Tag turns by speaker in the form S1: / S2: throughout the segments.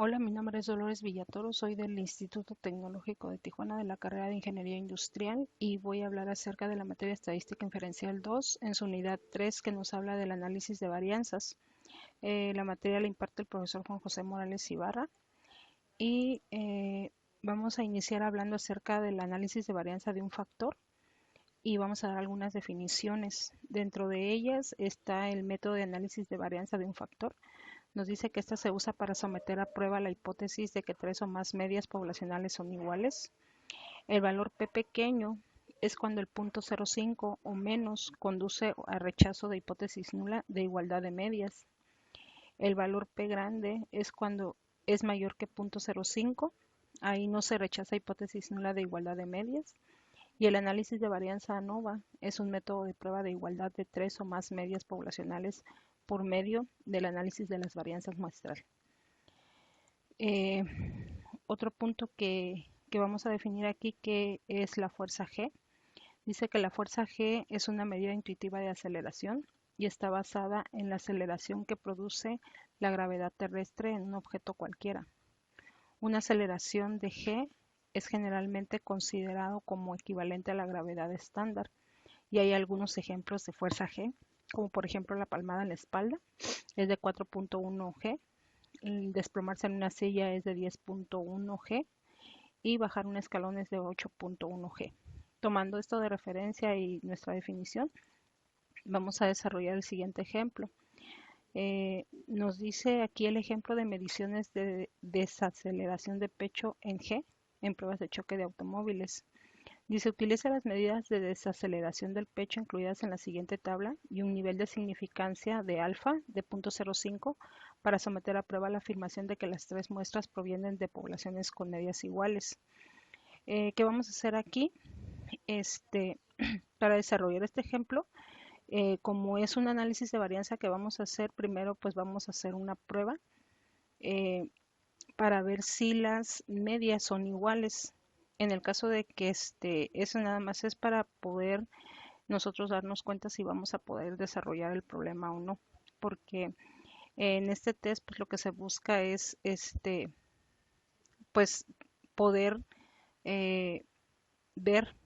S1: Hola, mi nombre es Dolores Villatoro, soy del Instituto Tecnológico de Tijuana de la carrera de Ingeniería Industrial y voy a hablar acerca de la materia Estadística Inferencial 2 en su unidad 3 que nos habla del análisis de varianzas. La materia la imparte el profesor Juan José Morales Ibarra y vamos a iniciar hablando acerca del análisis de varianza de un factor y vamos a dar algunas definiciones. Dentro de ellas está el método de análisis de varianza de un factor. Nos dice que esta se usa para someter a prueba la hipótesis de que tres o más medias poblacionales son iguales. El valor P pequeño es cuando el punto 0,5 o menos conduce a rechazo de hipótesis nula de igualdad de medias. El valor P grande es cuando es mayor que punto 0,5. Ahí no se rechaza hipótesis nula de igualdad de medias. Y el análisis de varianza ANOVA es un método de prueba de igualdad de tres o más medias poblacionales por medio del análisis de las varianzas muestral. Eh, Otro punto que vamos a definir aquí que es la fuerza G. Dice que la fuerza G es una medida intuitiva de aceleración y está basada en la aceleración que produce la gravedad terrestre en un objeto cualquiera. Una aceleración de G es generalmente considerado como equivalente a la gravedad estándar y hay algunos ejemplos de fuerza G, como por ejemplo la palmada en la espalda es de 4.1 G, el desplomarse en una silla es de 10.1 G y bajar un escalón es de 8.1 G. Tomando esto de referencia y nuestra definición, vamos a desarrollar el siguiente ejemplo. Nos dice aquí el ejemplo de mediciones de desaceleración de pecho en G en pruebas de choque de automóviles. Dice, utiliza las medidas de desaceleración del pecho incluidas en la siguiente tabla y un nivel de significancia de alfa de 0.05 para someter a prueba la afirmación de que las tres muestras provienen de poblaciones con medias iguales. ¿Qué vamos a hacer aquí? Para desarrollar este ejemplo, como es un análisis de varianza que vamos a hacer, primero pues vamos a hacer una prueba eh, para ver si las medias son iguales. En el caso de que eso nada más es para poder nosotros darnos cuenta si vamos a poder desarrollar el problema o no. Porque en este test pues lo que se busca es pues poder eh, ver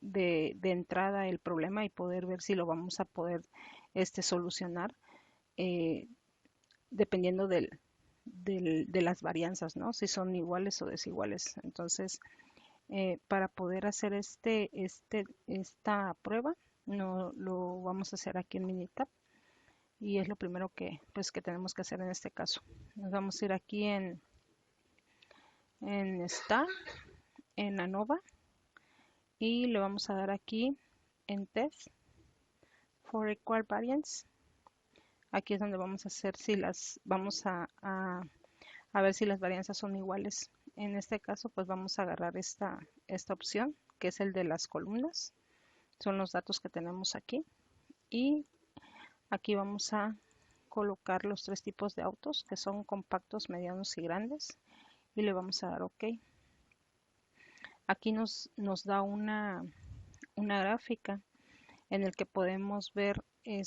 S1: de entrada el problema y poder ver si lo vamos a poder solucionar eh, dependiendo de las varianzas, ¿no? Si son iguales o desiguales. Entonces, para poder hacer esta prueba, no lo vamos a hacer aquí en Minitab y es lo primero que tenemos que hacer en este caso. Nos vamos a ir aquí en Star, en ANOVA y le vamos a dar aquí en Test for Required Variance. Aquí es donde vamos a hacer si vamos a ver si las varianzas son iguales. En este caso, pues vamos a agarrar esta opción, que es el de las columnas. Son los datos que tenemos aquí. Y aquí vamos a colocar los tres tipos de autos, que son compactos, medianos y grandes. Y le vamos a dar OK. Aquí nos da una gráfica en el que podemos ver eh,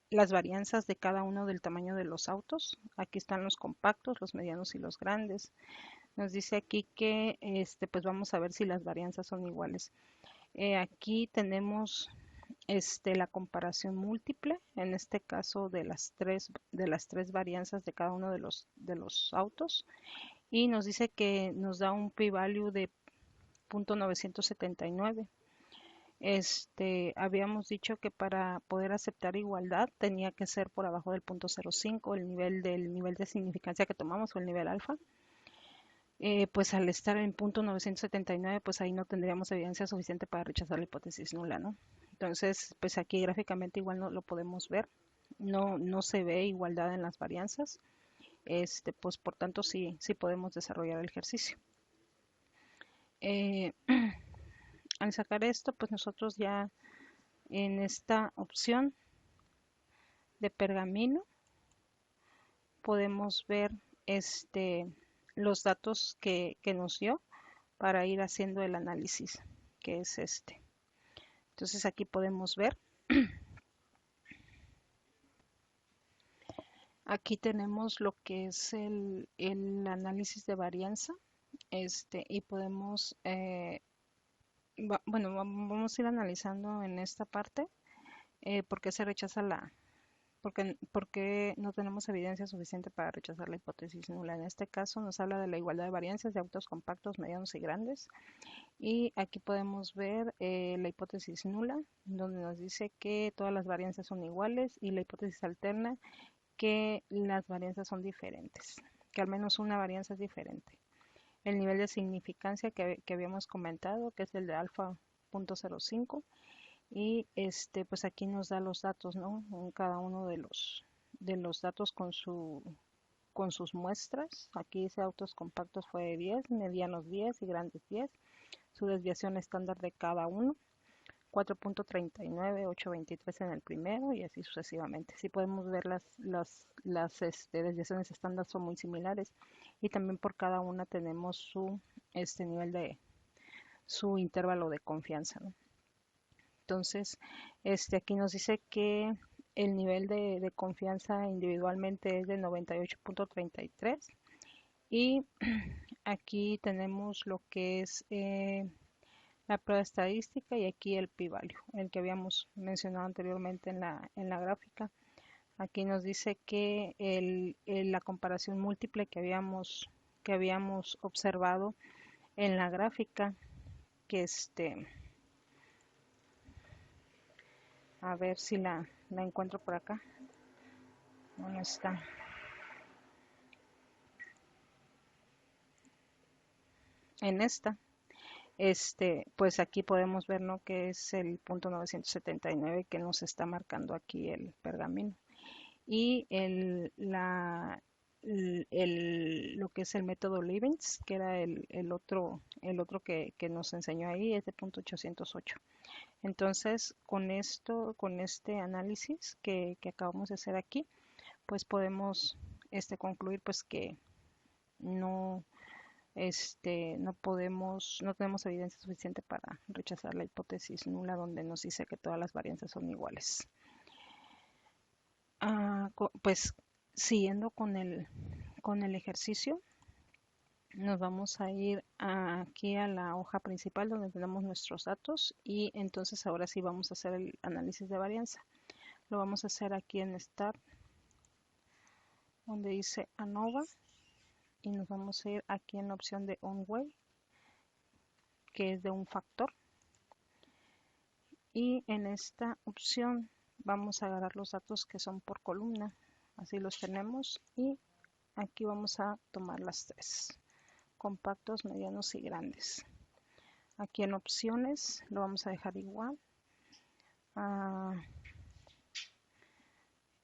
S1: las varianzas de cada uno del tamaño de los autos. Aquí están los compactos, los medianos y los grandes. Nos dice aquí que pues vamos a ver si las varianzas son iguales. Aquí tenemos la comparación múltiple, en este caso de las tres varianzas de cada uno de los autos. Y nos dice que nos da un p-value de 0.979. Habíamos dicho que para poder aceptar igualdad tenía que ser por abajo del punto 0,5, el nivel del nivel de significancia que tomamos o el nivel alfa. Pues al estar en punto 979, pues ahí no tendríamos evidencia suficiente para rechazar la hipótesis nula, ¿no? Entonces, pues aquí gráficamente igual no lo podemos ver. No se ve igualdad en las varianzas. Pues por tanto sí podemos desarrollar el ejercicio. Eh, Al sacar esto, pues nosotros ya en esta opción de pergamino podemos ver los datos que nos dio para ir haciendo el análisis, que es este. Entonces aquí podemos ver Aquí tenemos lo que es el análisis de varianza, y podemos, bueno, vamos a ir analizando en esta parte por qué se rechaza porque no tenemos evidencia suficiente para rechazar la hipótesis nula. En este caso nos habla de la igualdad de varianzas de autos compactos, medianos y grandes. Y aquí podemos ver la hipótesis nula, donde nos dice que todas las varianzas son iguales, y la hipótesis alterna, que las varianzas son diferentes, que al menos una varianza es diferente. El nivel de significancia que habíamos comentado, que es el de alfa 0.05, y pues aquí nos da los datos, ¿no? En cada uno de los datos con sus muestras. Aquí dice autos compactos fue de 10, medianos 10 y grandes 10. Su desviación estándar de cada uno, 4.39, 8.23 en el primero y así sucesivamente. Si podemos ver las desviaciones estándar son muy similares, y también por cada una tenemos su nivel de su intervalo de confianza, ¿no? Entonces, aquí nos dice que el nivel de confianza individualmente es de 98.33, y aquí tenemos lo que es la prueba estadística, y aquí el p-value, el que habíamos mencionado anteriormente en la gráfica. Aquí nos dice que la comparación múltiple que habíamos observado en la gráfica, que a ver si la encuentro por acá. ¿Dónde está? En esta. Pues aquí podemos ver, ¿no?, que es el punto 979 que nos está marcando aquí el pergamino. Y lo que es el método Leibniz, que era el otro que nos enseñó ahí, es de punto 808. Entonces, con este análisis que acabamos de hacer aquí, pues podemos concluir pues que no, no tenemos evidencia suficiente para rechazar la hipótesis nula, donde nos dice que todas las varianzas son iguales. Pues siguiendo con el ejercicio, nos vamos a ir aquí a la hoja principal donde tenemos nuestros datos, y entonces ahora sí vamos a hacer el análisis de varianza. Lo vamos a hacer aquí en Start, donde dice ANOVA, y nos vamos a ir aquí en la opción de OnWay, que es de un factor, y en esta opción vamos a agarrar los datos que son por columna, así los tenemos, y aquí vamos a tomar las tres: compactos, medianos y grandes. Aquí en opciones lo vamos a dejar igual.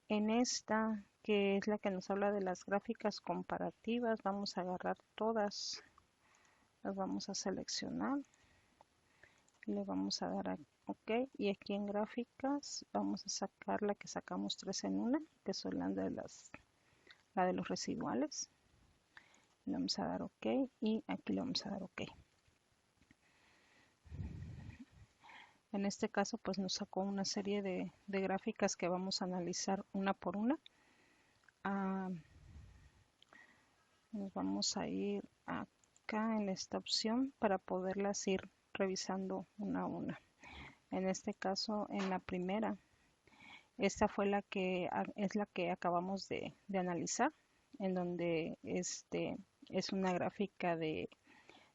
S1: En esta, que es la que nos habla de las gráficas comparativas, vamos a agarrar todas, las vamos a seleccionar, le vamos a dar a OK, y aquí en gráficas vamos a sacar la que sacamos 3 en una, que son la de los residuales. Le vamos a dar OK, y aquí le vamos a dar OK. En este caso pues nos sacó una serie de gráficas que vamos a analizar una por una. Nos vamos a ir acá en esta opción para poderlas ir revisando una a una. En este caso, en la primera, esta fue es la que acabamos de analizar, en donde es una gráfica de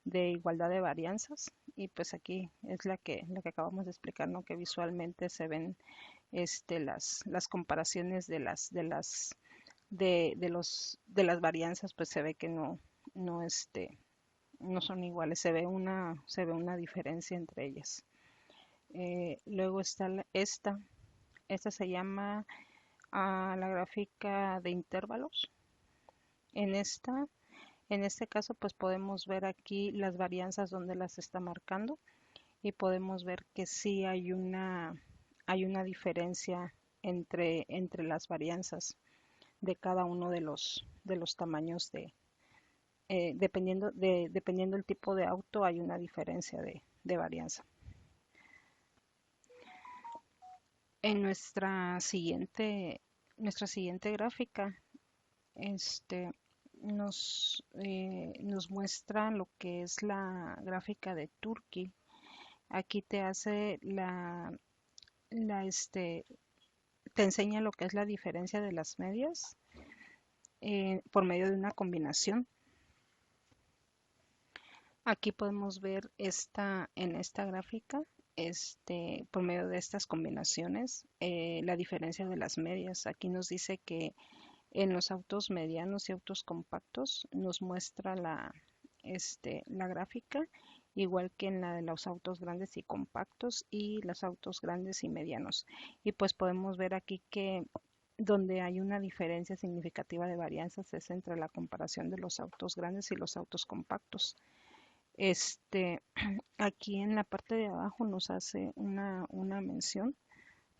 S1: igualdad de varianzas, y pues aquí es la que acabamos de explicar, ¿no?, que visualmente se ven las comparaciones de las varianzas, pues se ve que no, no son iguales, se ve una diferencia entre ellas. Luego está esta se llama la gráfica de intervalos. En este caso pues podemos ver aquí las varianzas donde las está marcando, y podemos ver que sí hay una diferencia entre las varianzas de cada uno de los tamaños dependiendo del tipo de auto, hay una diferencia de varianza. En nuestra siguiente gráfica este, nos muestra lo que es la gráfica de Turkey. Aquí te hace te enseña lo que es la diferencia de las medias por medio de una combinación. Aquí podemos ver en esta gráfica, por medio de estas combinaciones, la diferencia de las medias. Aquí nos dice que en los autos medianos y autos compactos nos muestra la gráfica, igual que en la de los autos grandes y compactos y los autos grandes y medianos. Y pues podemos ver aquí que donde hay una diferencia significativa de varianzas es entre la comparación de los autos grandes y los autos compactos. Aquí en la parte de abajo nos hace una mención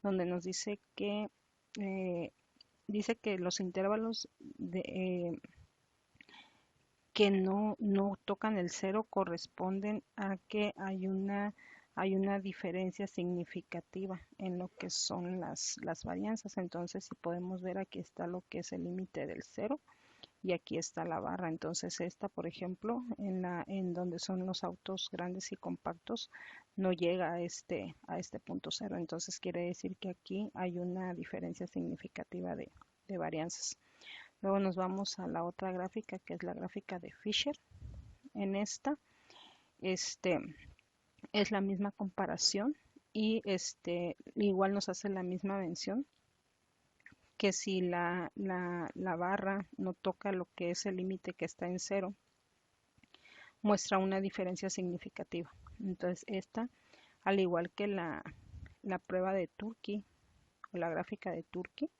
S1: donde nos eh, dice que los intervalos que no tocan el cero corresponden a que hay una diferencia significativa en lo que son las varianzas. Entonces, si podemos ver, aquí está lo que es el límite del cero y aquí está la barra. Entonces, esta, por ejemplo, en donde son los autos grandes y compactos, no llega a este punto cero. Entonces, quiere decir que aquí hay una diferencia significativa de varianzas. Luego nos vamos a la otra gráfica, que es la gráfica de Fisher. En esta, este, es la misma comparación y igual nos hace la misma mención que si la barra no toca lo que es el límite que está en cero, muestra una diferencia significativa. Entonces esta, al igual que la prueba de Turkey o la gráfica de Turkey,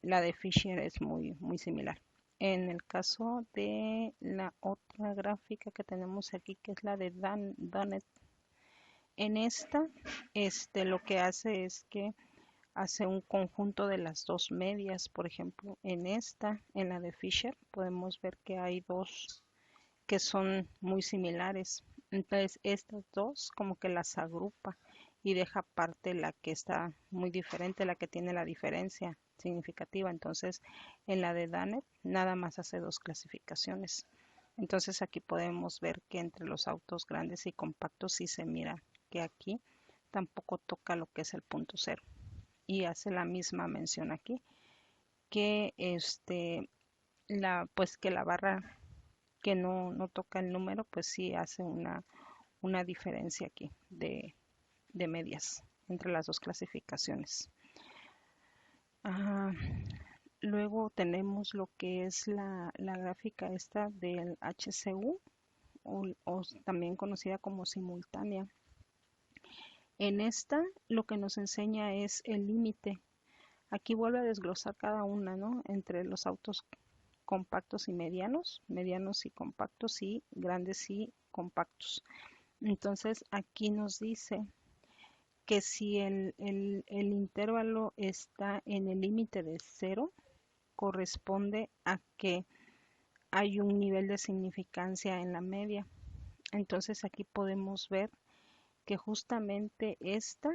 S1: la de Fisher es muy similar. En el caso de la otra gráfica que tenemos aquí, que es la de Dunnett, en esta, lo que hace es que hace un conjunto de las dos medias. Por ejemplo, en la de Fisher, podemos ver que hay dos que son muy similares. Entonces, estas dos como que las agrupa y deja aparte la que está muy diferente, la que tiene la diferencia significativa. Entonces, en la de Dunnett nada más hace dos clasificaciones. Entonces, aquí podemos ver que entre los autos grandes y compactos sí se mira que aquí tampoco toca lo que es el punto cero. Y hace la misma mención aquí que pues que la barra que no toca el número, pues sí hace una diferencia aquí de medias entre las dos clasificaciones. Ah, luego tenemos lo que es la gráfica esta del HCU o también conocida como simultánea. En esta lo que nos enseña es el límite. Aquí vuelve a desglosar cada una, ¿no? Entre los autos compactos y medianos, medianos y compactos y grandes y compactos. Entonces aquí nos dice que si el intervalo está en el límite de cero, corresponde a que hay un nivel de significancia en la media. Entonces aquí podemos ver que justamente esta,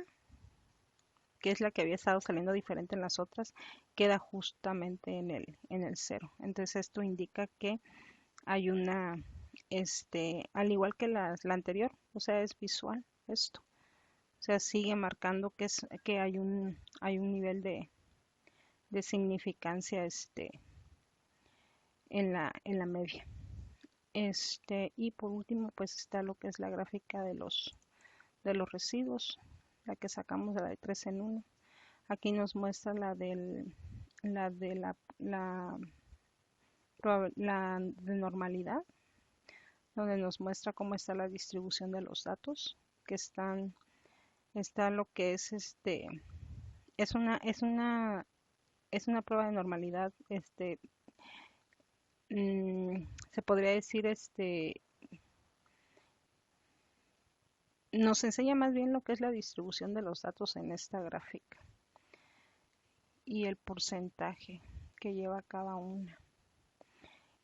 S1: que es la que había estado saliendo diferente en las otras, queda justamente en el cero. Entonces esto indica que hay al igual que la anterior, o sea, es visual esto. O sea, sigue marcando que hay un nivel de significancia en la media. Y por último, pues está lo que es la gráfica de los residuos, la que sacamos de la de 3 en 1. Aquí nos muestra la de la de normalidad, donde nos muestra cómo está la distribución de los datos, que está lo que es una, es una, es una prueba de normalidad, se podría decir, nos enseña más bien lo que es la distribución de los datos en esta gráfica y el porcentaje que lleva cada una.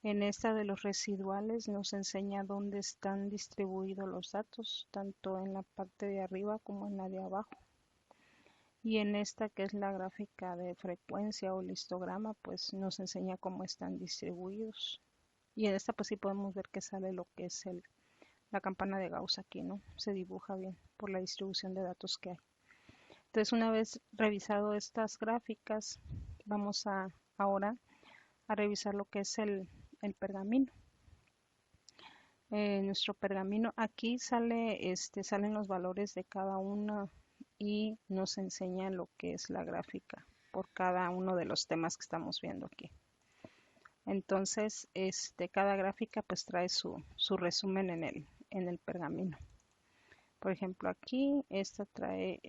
S1: En esta de los residuales nos enseña dónde están distribuidos los datos, tanto en la parte de arriba como en la de abajo. Y en esta que es la gráfica de frecuencia o el histograma, pues nos enseña cómo están distribuidos. Y en esta pues sí podemos ver que sale lo que es la campana de Gauss aquí, ¿no? Se dibuja bien por la distribución de datos que hay. Entonces, una vez revisado estas gráficas, vamos ahora a revisar lo que es el pergamino. Nuestro pergamino, aquí salen los valores de cada una y nos enseña lo que es la gráfica por cada uno de los temas que estamos viendo aquí. Entonces, cada gráfica pues trae su resumen en el pergamino. Por ejemplo, aquí esta trae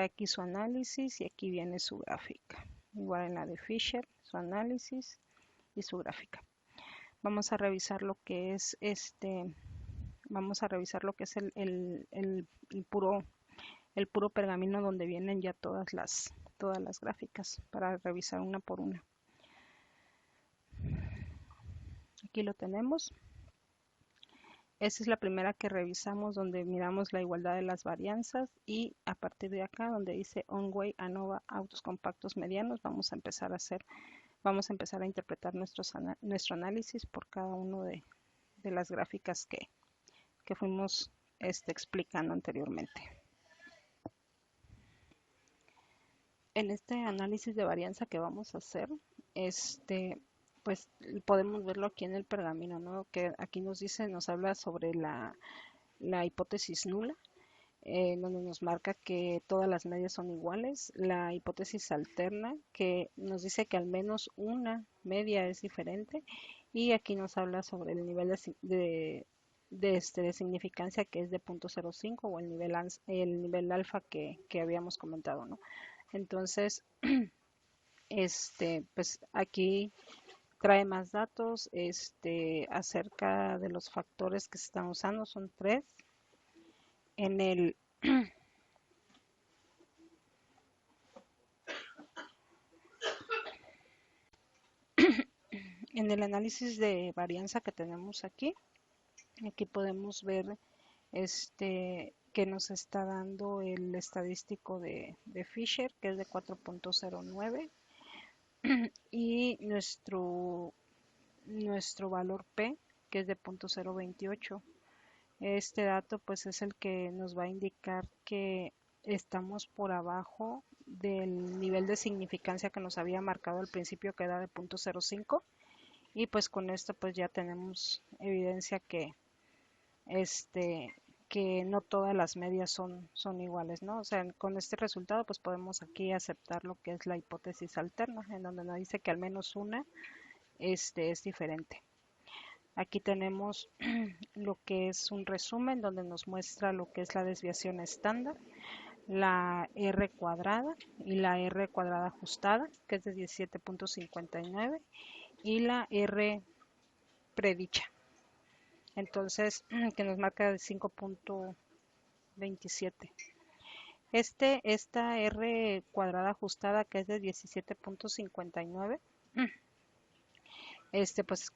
S1: aquí su análisis y aquí viene su gráfica. Igual en la de Fisher, su análisis y su gráfica. Vamos a revisar lo que es vamos a revisar lo que es el puro pergamino donde vienen ya todas las gráficas para revisar una por una. Aquí lo tenemos. Esta es la primera que revisamos donde miramos la igualdad de las varianzas y a partir de acá donde dice OnWay, ANOVA, autos compactos medianos, vamos a empezar a interpretar nuestro análisis por cada uno de las gráficas que fuimos explicando anteriormente. En este análisis de varianza que vamos a hacer, pues podemos verlo aquí en el pergamino, ¿no? Que aquí nos habla sobre la hipótesis nula, donde nos marca que todas las medias son iguales. La hipótesis alterna, que nos dice que al menos una media es diferente. Y aquí nos habla sobre el nivel de significancia, que es de 0.05 o el nivel alfa que habíamos comentado, ¿no? Entonces, pues aquí trae más datos acerca de los factores que se están usando, son 3. En el En el análisis de varianza que tenemos aquí podemos ver que nos está dando el estadístico de Fisher, que es de 4.09, y nuestro valor P, que es de 0.028. Este dato pues es el que nos va a indicar que estamos por abajo del nivel de significancia que nos había marcado al principio, que era de 0.05. Y pues con esto pues ya tenemos evidencia este, que no todas las medias son iguales, ¿no? O sea, con este resultado pues podemos aquí aceptar lo que es la hipótesis alterna, en donde nos dice que al menos una es diferente. Aquí tenemos lo que es un resumen donde nos muestra lo que es la desviación estándar, la R cuadrada y la R cuadrada ajustada, que es de 17.59, y la R predicha. Entonces, que nos marca de 5.27. Esta R cuadrada ajustada, que es de 17.59, pues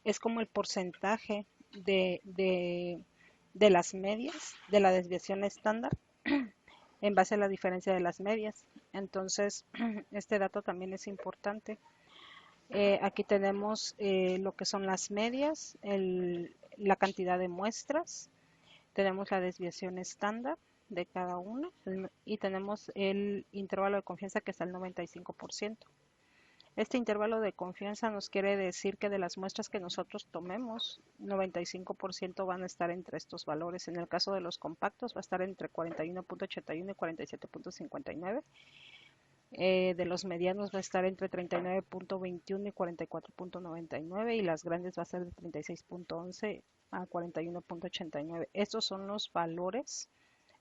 S1: es como el porcentaje de las medias, de la desviación estándar, en base a la diferencia de las medias. Entonces, este dato también es importante. Aquí tenemos lo que son las medias, la cantidad de muestras, tenemos la desviación estándar de cada una y tenemos el intervalo de confianza, que está al 95%. Este intervalo de confianza nos quiere decir que de las muestras que nosotros tomemos, 95% van a estar entre estos valores. En el caso de los compactos va a estar entre 41.81 y 47.59. De los medianos va a estar entre 39.21 y 44.99, y las grandes va a ser de 36.11 a 41.89. Estos son los valores,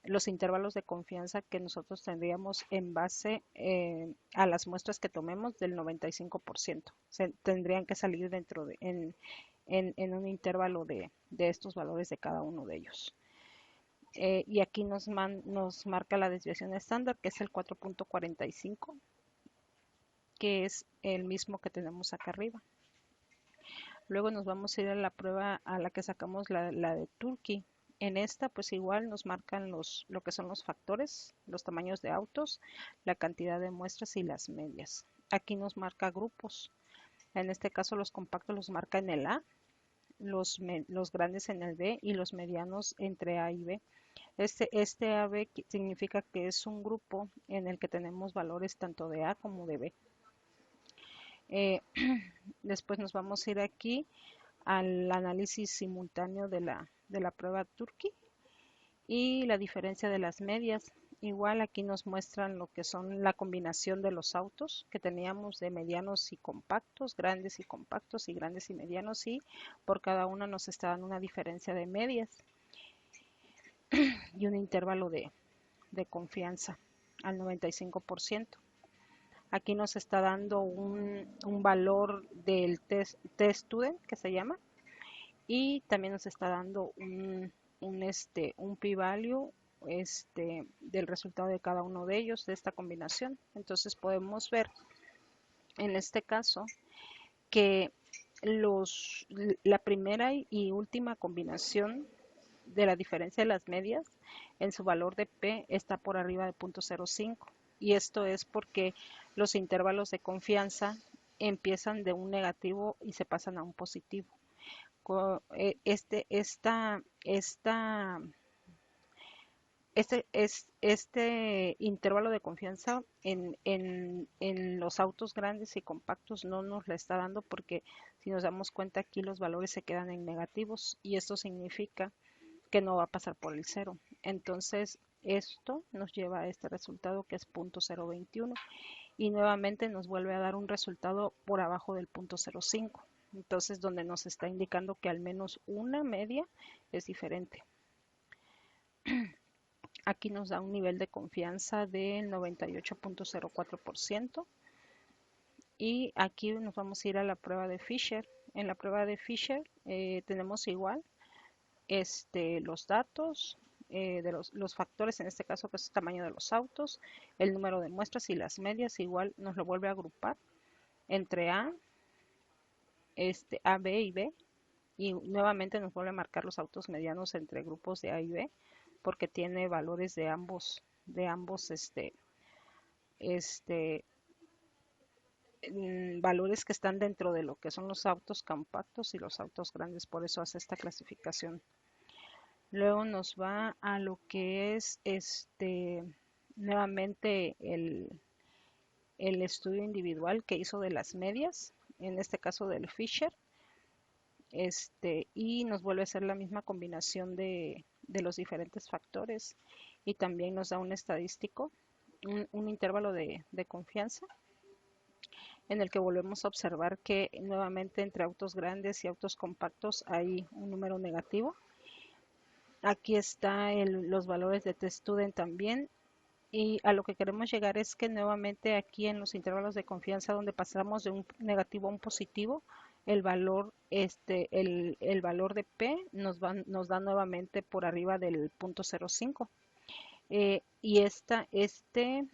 S1: los intervalos de confianza que nosotros tendríamos en base a las muestras que tomemos del 95%. Tendrían que salir dentro en un intervalo de estos valores de cada uno de ellos. Y aquí nos marca la desviación estándar, que es el 4.45, que es el mismo que tenemos acá arriba. Luego nos vamos a ir a la prueba a la que sacamos la de Turkey. En esta pues igual nos marcan lo que son los factores, los tamaños de autos, la cantidad de muestras y las medias. Aquí nos marca grupos. En este caso los compactos los marca en el A, los grandes en el B y los medianos entre A y B. Este AB significa que es un grupo en el que tenemos valores tanto de A como de B. Después nos vamos a ir aquí al análisis simultáneo de la prueba Turkey y la diferencia de las medias. Igual aquí nos muestran lo que son la combinación de los autos que teníamos de medianos y compactos, grandes y grandes y medianos, y por cada uno nos está dando una diferencia de medias y un intervalo de confianza al 95%. Aquí nos está dando un valor del test student que se llama, y también nos está dando un p-value del resultado de cada uno de ellos, de esta combinación. Entonces podemos ver en este caso que la primera y última combinación de la diferencia de las medias en su valor de P está por arriba de 0.05, y esto es porque los intervalos de confianza empiezan de un negativo y se pasan a un positivo. Este intervalo de confianza en los autos grandes y compactos no nos la está dando, porque si nos damos cuenta aquí los valores se quedan en negativos y esto significa que no va a pasar por el cero. Entonces esto nos lleva a este resultado que es 0.021, y nuevamente nos vuelve a dar un resultado por abajo del 0.05. Entonces, donde nos está indicando que al menos una media es diferente. Aquí nos da un nivel de confianza del 98.04%. Y aquí nos vamos a ir a la prueba de Fisher. En la prueba de Fisher tenemos igual los datos de los factores, en este caso que es el tamaño de los autos, el número de muestras y las medias. Igual nos lo vuelve a agrupar entre A, B y B, y nuevamente nos vuelve a marcar los autos medianos entre grupos de A y B, porque tiene valores de ambos valores que están dentro de lo que son los autos compactos y los autos grandes, por eso hace esta clasificación. Luego nos va a lo que es nuevamente el estudio individual que hizo de las medias, en este caso del Fisher, y nos vuelve a hacer la misma combinación de los diferentes factores, y también nos da un estadístico, un intervalo de confianza, en el que volvemos a observar que nuevamente entre autos grandes y autos compactos hay un número negativo. Aquí están los valores de test student también, y a lo que queremos llegar es que nuevamente aquí en los intervalos de confianza donde pasamos de un negativo a un positivo, el valor de P nos da nuevamente por arriba del 0.05. Y este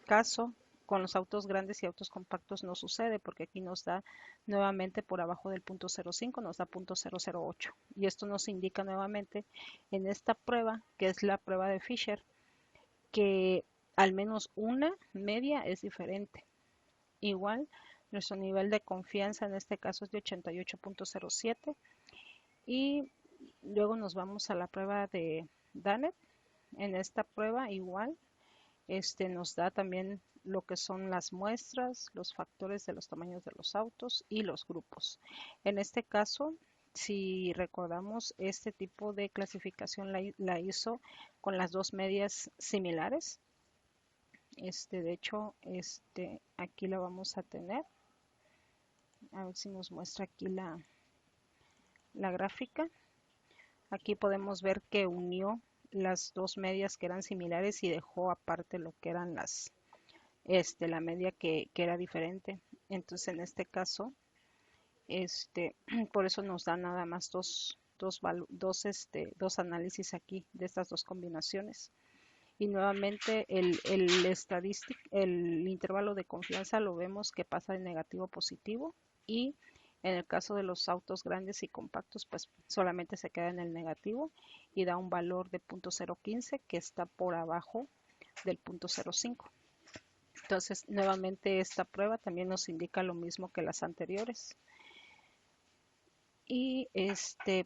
S1: caso con los autos grandes y autos compactos no sucede, porque aquí nos da nuevamente por abajo del 0.05, nos da 0.008, y esto nos indica nuevamente en esta prueba, que es la prueba de Fisher, que al menos una media es diferente. Igual, nuestro nivel de confianza en este caso es de 88.07, y luego nos vamos a la prueba de Dannett. En esta prueba igual nos da también lo que son las muestras, los factores de los tamaños de los autos y los grupos. En este caso, si recordamos, este tipo de clasificación la hizo con las dos medias similares. De hecho, aquí la vamos a tener. A ver si nos muestra aquí la gráfica. Aquí podemos ver que unió las dos medias que eran similares y dejó aparte lo que eran la media que era diferente. Entonces en este caso, por eso nos da nada más dos análisis aquí de estas dos combinaciones. Y nuevamente el intervalo de confianza lo vemos que pasa de negativo a positivo, y En el caso de los autos grandes y compactos, pues solamente se queda en el negativo y da un valor de 0.015 que está por abajo del 0.05. Entonces, nuevamente esta prueba también nos indica lo mismo que las anteriores. Y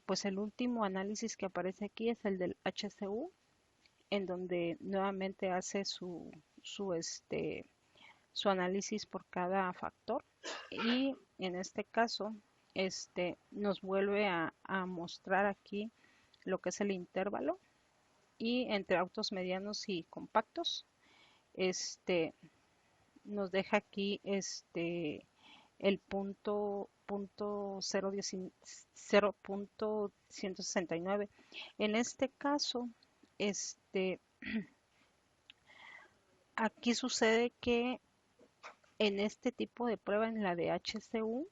S1: pues el último análisis que aparece aquí es el del HCU, en donde nuevamente hace su análisis por cada factor. Y en este caso, nos vuelve a mostrar aquí lo que es el intervalo. Y entre autos medianos y compactos, nos deja aquí el punto 0.169. En este caso, aquí sucede que en este tipo de prueba, en la de HCU,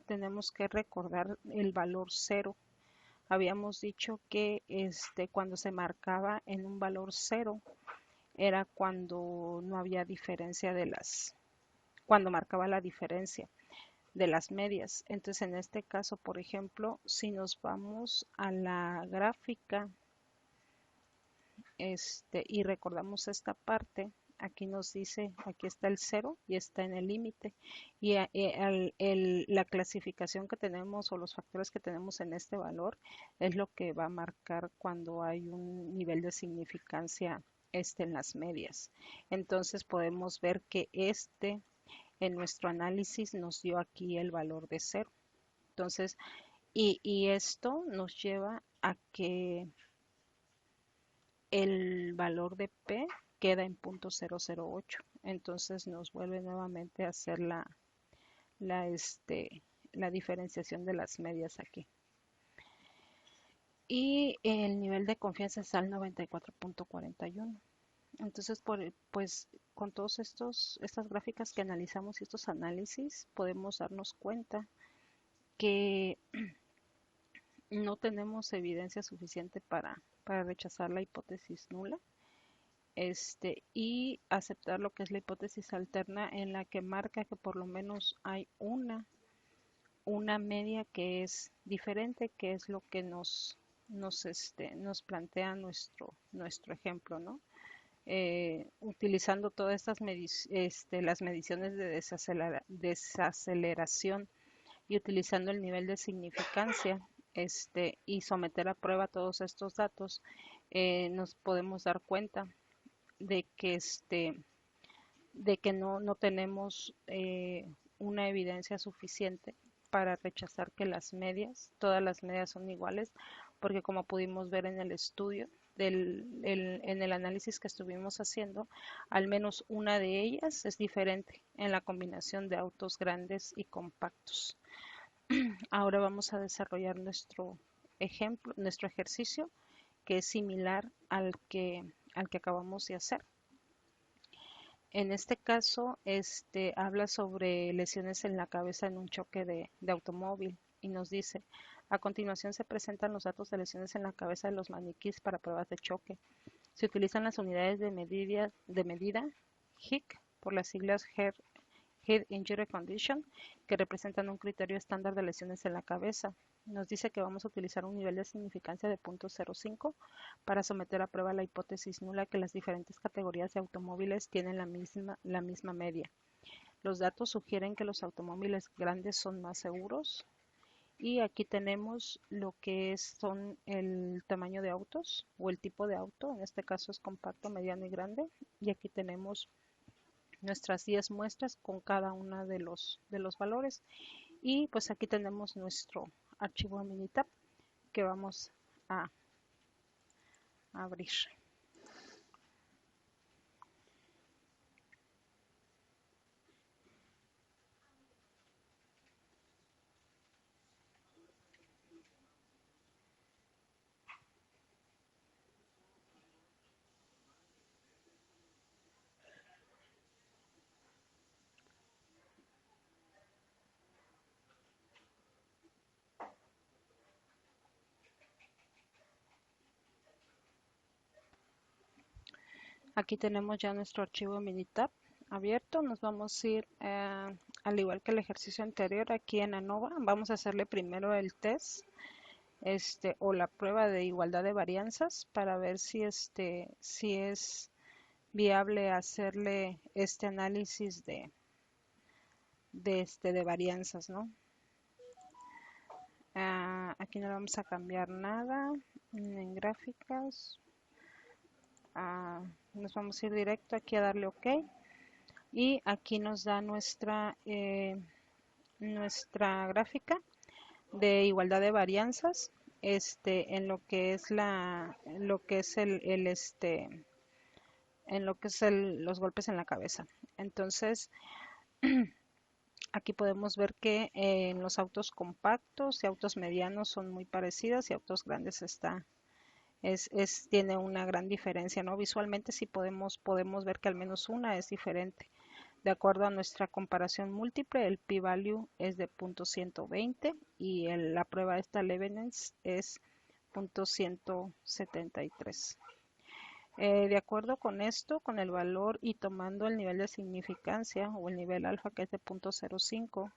S1: tenemos que recordar el valor cero. Habíamos dicho que cuando se marcaba en un valor cero era cuando no había diferencia cuando marcaba la diferencia de las medias. Entonces, en este caso, por ejemplo, si nos vamos a la gráfica, y recordamos esta parte, aquí nos dice, aquí está el cero y está en el límite. Y la clasificación que tenemos o los factores que tenemos en este valor es lo que va a marcar cuando hay un nivel de significancia en las medias. Entonces podemos ver que en nuestro análisis nos dio aquí el valor de cero. Entonces, y esto nos lleva a que el valor de P queda en 0.008. Entonces nos vuelve nuevamente a hacer la, este, la diferenciación de las medias aquí. Y el nivel de confianza está al 94.41. Entonces, pues con todos estas gráficas que analizamos y estos análisis, podemos darnos cuenta que no tenemos evidencia suficiente para rechazar la hipótesis nula, y aceptar lo que es la hipótesis alterna, en la que marca que por lo menos hay una media que es diferente, que es lo que nos plantea nuestro ejemplo, ¿no? Utilizando todas estas las mediciones de desaceleración y utilizando el nivel de significancia, y someter a prueba todos estos datos, nos podemos dar cuenta de que no tenemos una evidencia suficiente para rechazar que todas las medias son iguales, porque como pudimos ver en el estudio, en el análisis que estuvimos haciendo, al menos una de ellas es diferente en la combinación de autos grandes y compactos. Ahora vamos a desarrollar nuestro ejercicio, que es similar al que acabamos de hacer. En este caso, habla sobre lesiones en la cabeza en un choque de automóvil y nos dice, a continuación se presentan los datos de lesiones en la cabeza de los maniquís para pruebas de choque. Se utilizan las unidades de medida HIC, por las siglas Head Injury Condition, que representan un criterio estándar de lesiones en la cabeza. Nos dice que vamos a utilizar un nivel de significancia de 0.05 para someter a prueba la hipótesis nula que las diferentes categorías de automóviles tienen la misma media. Los datos sugieren que los automóviles grandes son más seguros. Y aquí tenemos lo que son el tamaño de autos o el tipo de auto. En este caso es compacto, mediano y grande. Y aquí tenemos nuestras 10 muestras con cada uno de los valores. Y pues aquí tenemos nuestro archivo Minitab que vamos a abrir. Aquí tenemos ya nuestro archivo Minitab. abierto. Nos vamos a ir, al igual que el ejercicio anterior, aquí en ANOVA, vamos a hacerle primero el test o la prueba de igualdad de varianzas para ver si es viable hacerle este análisis de varianzas, ¿no? Aquí no vamos a cambiar nada en gráficas. Nos vamos a ir directo aquí a darle OK. Y aquí nos da nuestra gráfica de igualdad de varianzas en lo que es los golpes en la cabeza. Entonces, aquí podemos ver que en los autos compactos y autos medianos son muy parecidas y autos grandes tiene una gran diferencia, ¿no? Visualmente sí podemos ver que al menos una es diferente. De acuerdo a nuestra comparación múltiple, el p-value es de 0.120 y la prueba de esta Leibniz es 0.173. De acuerdo con esto, con el valor y tomando el nivel de significancia o el nivel alfa que es de 0.05,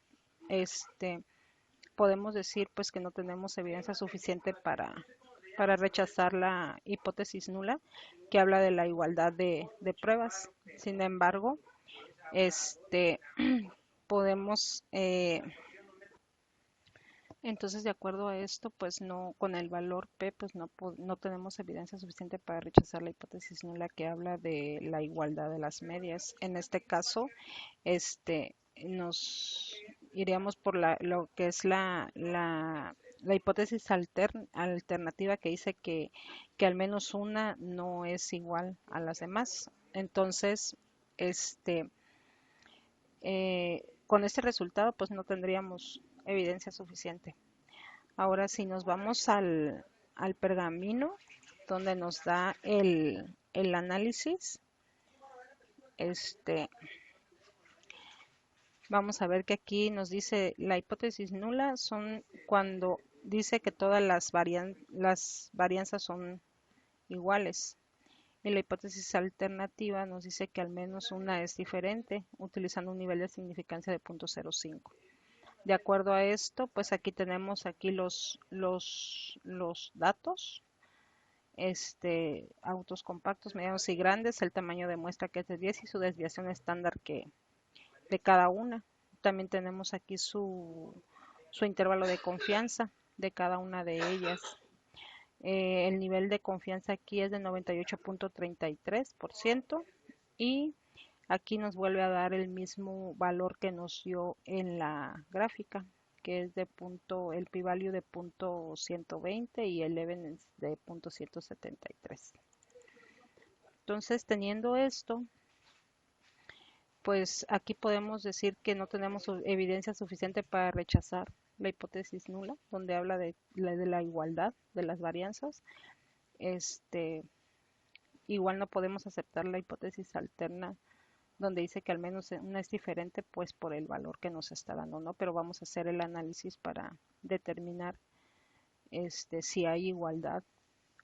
S1: podemos decir pues que no tenemos evidencia suficiente para rechazar la hipótesis nula que habla de la igualdad de pruebas. Sin embargo, podemos, entonces de acuerdo a esto, pues no, con el valor P, pues no tenemos evidencia suficiente para rechazar la hipótesis nula que habla de la igualdad de las medias. En este caso, nos iríamos por lo que es la hipótesis alternativa que dice que al menos una no es igual a las demás. Entonces, con este resultado, pues no tendríamos evidencia suficiente. Ahora, si nos vamos al pergamino, donde nos da el análisis, vamos a ver que aquí nos dice la hipótesis nula son cuando dice que todas las varianzas son iguales. Y la hipótesis alternativa nos dice que al menos una es diferente, utilizando un nivel de significancia de 0.05. De acuerdo a esto, pues aquí tenemos los datos, autos compactos, medianos y grandes, el tamaño de muestra que es de 10 y su desviación estándar de cada una. También tenemos aquí su intervalo de confianza de cada una de ellas. El nivel de confianza aquí es de 98.33% y aquí nos vuelve a dar el mismo valor que nos dio en la gráfica, que es el p-value de 0.120 y el evidence de 0.173. Entonces, teniendo esto, pues aquí podemos decir que no tenemos evidencia suficiente para rechazar la hipótesis nula, donde habla de la igualdad de las varianzas. Igual no podemos aceptar la hipótesis alterna, donde dice que al menos una es diferente, pues por el valor que nos está dando, ¿no? Pero vamos a hacer el análisis para determinar si hay igualdad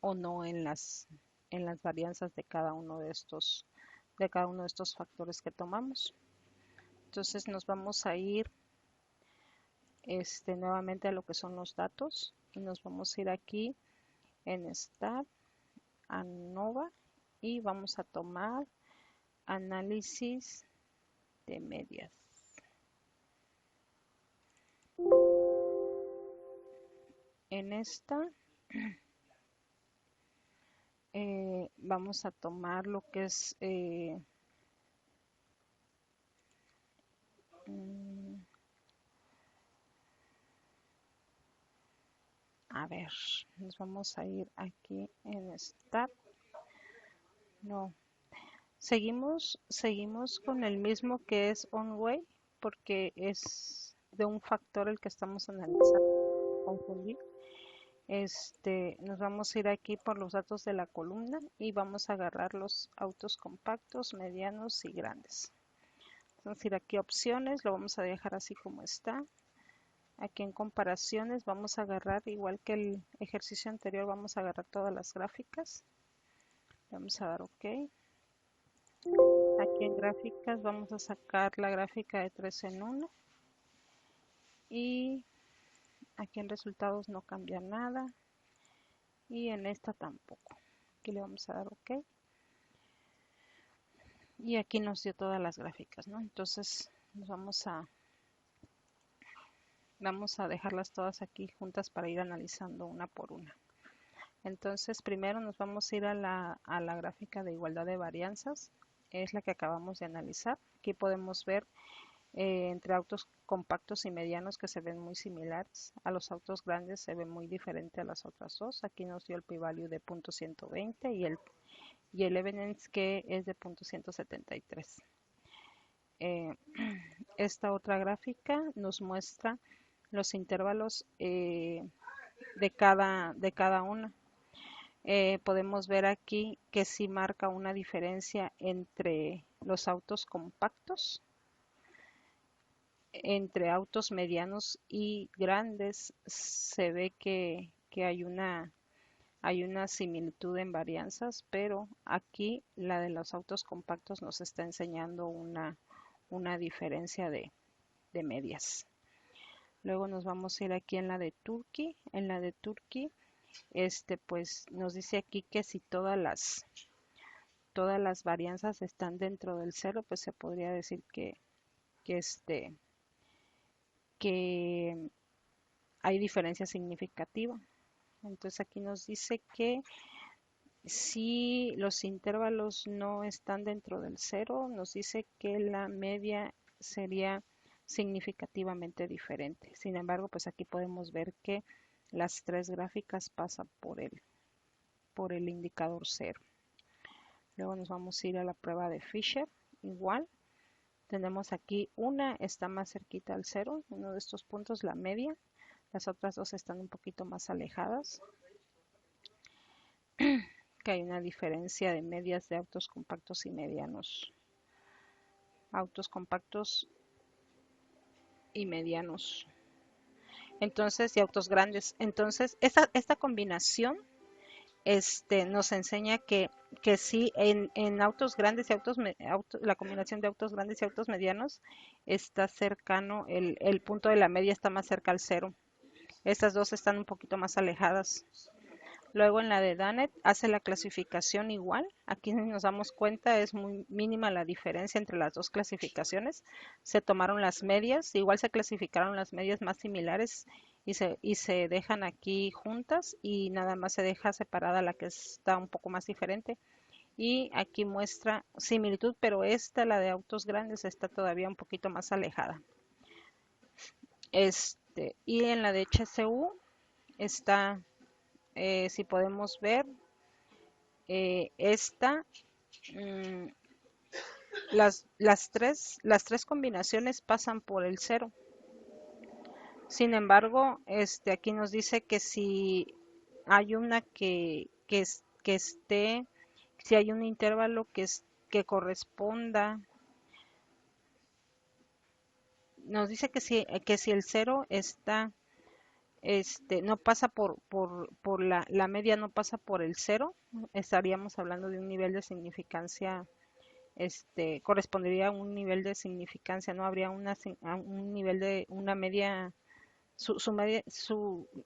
S1: o no en las varianzas de cada uno de estos factores que tomamos. Entonces nos vamos a ir nuevamente a lo que son los datos y nos vamos a ir aquí en Stat, ANOVA y vamos a tomar análisis de medias. En esta vamos a tomar lo que es a ver, nos vamos a ir aquí en Stat. No, seguimos con el mismo que es OnWay porque es de un factor el que estamos analizando. Confundir. Nos vamos a ir aquí por los datos de la columna y vamos a agarrar los autos compactos, medianos y grandes. Vamos a ir aquí a opciones, lo vamos a dejar así como está. Aquí en comparaciones vamos a agarrar, igual que el ejercicio anterior, vamos a agarrar todas las gráficas. Vamos a dar OK. Aquí en gráficas vamos a sacar la gráfica de 3 en 1 y aquí en resultados no cambia nada y en esta tampoco. Aquí le vamos a dar OK y aquí nos dio todas las gráficas, ¿no? Entonces vamos a dejarlas todas aquí juntas para ir analizando una por una. Entonces primero nos vamos a ir a la gráfica de igualdad de varianzas, es la que acabamos de analizar. Aquí podemos ver entre autos compactos y medianos que se ven muy similares. A los autos grandes se ve muy diferente a las otras dos. Aquí nos dio el p-value de 0.120 y el evidence que es de 0.173. Esta otra gráfica nos muestra los intervalos de cada una. Podemos ver aquí que sí marca una diferencia entre los autos compactos, entre autos medianos y grandes. Se ve que hay una similitud en varianzas, pero aquí la de los autos compactos nos está enseñando una diferencia de medias. Luego nos vamos a ir aquí en la de Turkey. En la de Turkey, pues nos dice aquí que si todas las varianzas están dentro del cero, pues se podría decir que hay diferencia significativa. Entonces aquí nos dice que si los intervalos no están dentro del cero, nos dice que la media sería significativamente diferente. Sin embargo, pues aquí podemos ver que las tres gráficas pasan por el indicador cero. Luego nos vamos a ir a la prueba de Fisher. Igual, tenemos aquí una está más cerquita al cero, uno de estos puntos, la media. Las otras dos están un poquito más alejadas. Que hay una diferencia de medias de autos compactos y medianos. Autos compactos y medianos. Entonces, y autos grandes. Entonces, esta combinación nos enseña que sí, en autos grandes y la combinación de autos grandes y autos medianos está cercano, el punto de la media está más cerca al cero. Estas dos están un poquito más alejadas. Luego en la de Dannett hace la clasificación igual. Aquí nos damos cuenta, es muy mínima la diferencia entre las dos clasificaciones. Se tomaron las medias, igual se clasificaron las medias más similares y se dejan aquí juntas y nada más se deja separada la que está un poco más diferente. Y aquí muestra similitud, pero la de autos grandes, está todavía un poquito más alejada. Y en la de HSU está, si podemos ver, mm, las tres combinaciones pasan por el cero. Sin embargo, aquí nos dice que si hay una si hay un intervalo que corresponda, nos dice que si el cero está, no pasa por la media, no pasa por el cero, estaríamos hablando de un nivel de significancia, correspondería a un nivel de significancia, no habría un nivel de una media,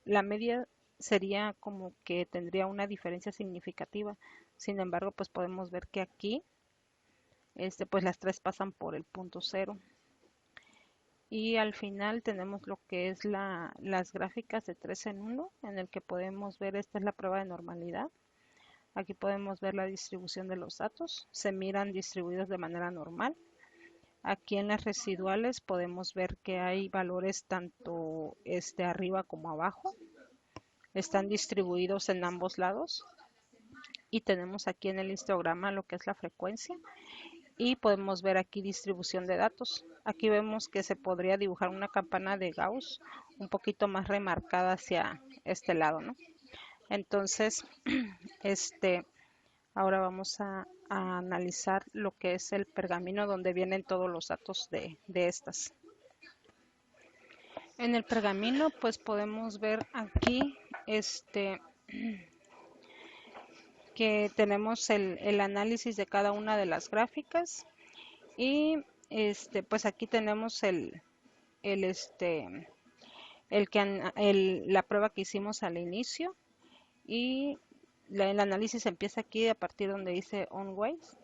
S1: la media sería como que tendría una diferencia significativa. Sin embargo, pues podemos ver que aquí, pues las tres pasan por el punto cero. Y al final tenemos lo que es las gráficas de 3 en 1, en el que podemos ver, esta es la prueba de normalidad. Aquí podemos ver la distribución de los datos, se miran distribuidos de manera normal. Aquí en las residuales podemos ver que hay valores tanto arriba como abajo, están distribuidos en ambos lados. Y tenemos aquí en el histograma lo que es la frecuencia. Y podemos ver aquí distribución de datos. Aquí vemos que se podría dibujar una campana de Gauss un poquito más remarcada hacia este lado, ¿no? Entonces, ahora vamos a analizar lo que es el pergamino donde vienen todos los datos de estas. En el pergamino, pues podemos ver aquí que tenemos el análisis de cada una de las gráficas. Y pues aquí tenemos el, la prueba que hicimos al inicio y el análisis empieza aquí a partir donde dice onWays.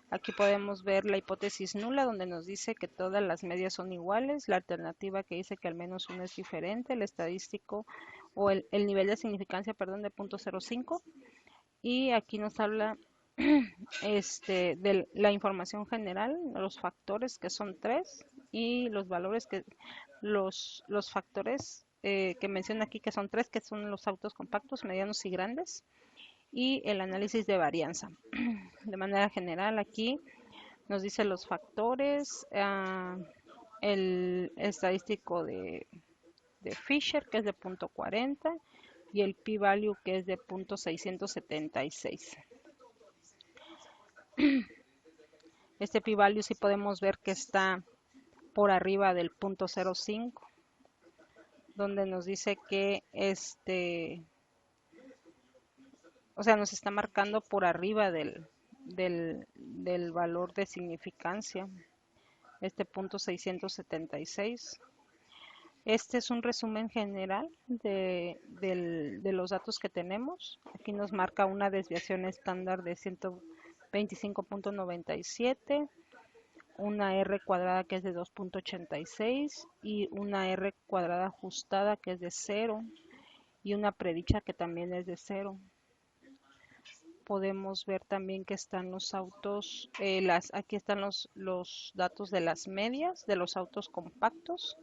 S1: Aquí podemos ver la hipótesis nula donde nos dice que todas las medias son iguales, la alternativa que dice que al menos una es diferente, el estadístico o el nivel de significancia, perdón, de 0.05. Y aquí nos habla de la información general, los factores que son 3 y los valores que los factores que menciona aquí que son 3, que son los autos compactos, medianos y grandes, y el análisis de varianza. De manera general aquí nos dice los factores, el estadístico de Fisher, que es de 0.40, y el p-value, que es de 0.676. Este p-value sí podemos ver que está por arriba del 0.05, donde nos dice que o sea, nos está marcando por arriba del valor de significancia, este 0.676. Este es un resumen general de los datos que tenemos. Aquí nos marca una desviación estándar de 125.97, una R cuadrada que es de 2.86 y una R cuadrada ajustada que es de 0 y una predicha que también es de 0. Podemos ver también que están los autos, aquí están los datos de las medias de los autos compactos,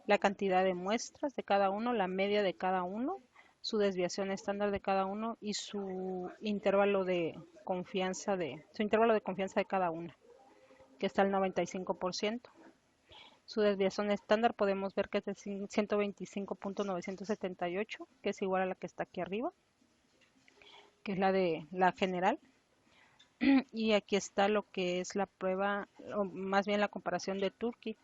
S1: la cantidad de muestras de cada uno, la media de cada uno, su desviación estándar de cada uno y su intervalo de confianza de cada una, que está al 95%. Su desviación estándar podemos ver que es de 125.978, que es igual a la que está aquí arriba, que es la de la general. Y aquí está lo que es la prueba, o más bien la comparación de Turkey.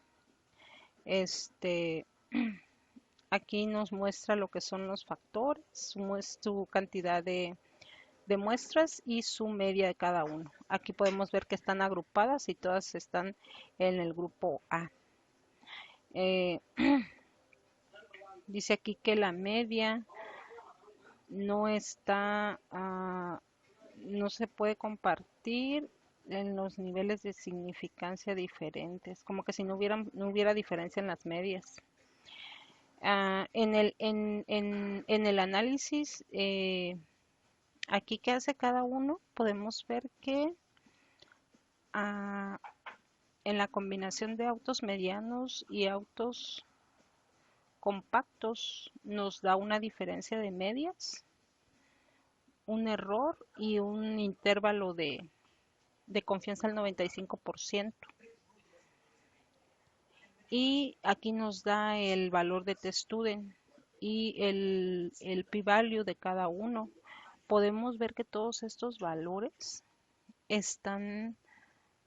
S1: Aquí nos muestra lo que son los factores, su cantidad de muestras y su media de cada uno. Aquí podemos ver que están agrupadas y todas están en el grupo A. Eh, dice aquí que la media no está, no se puede compartir en los niveles de significancia diferentes, como que si no hubiera diferencia en las medias. En el análisis, aquí que hace cada uno, podemos ver que ah, en la combinación de autos medianos y autos compactos nos da una diferencia de medias, un error y un intervalo de confianza al 95%. Y aquí nos da el valor de testuden y el p-value de cada uno. Podemos ver que todos estos valores están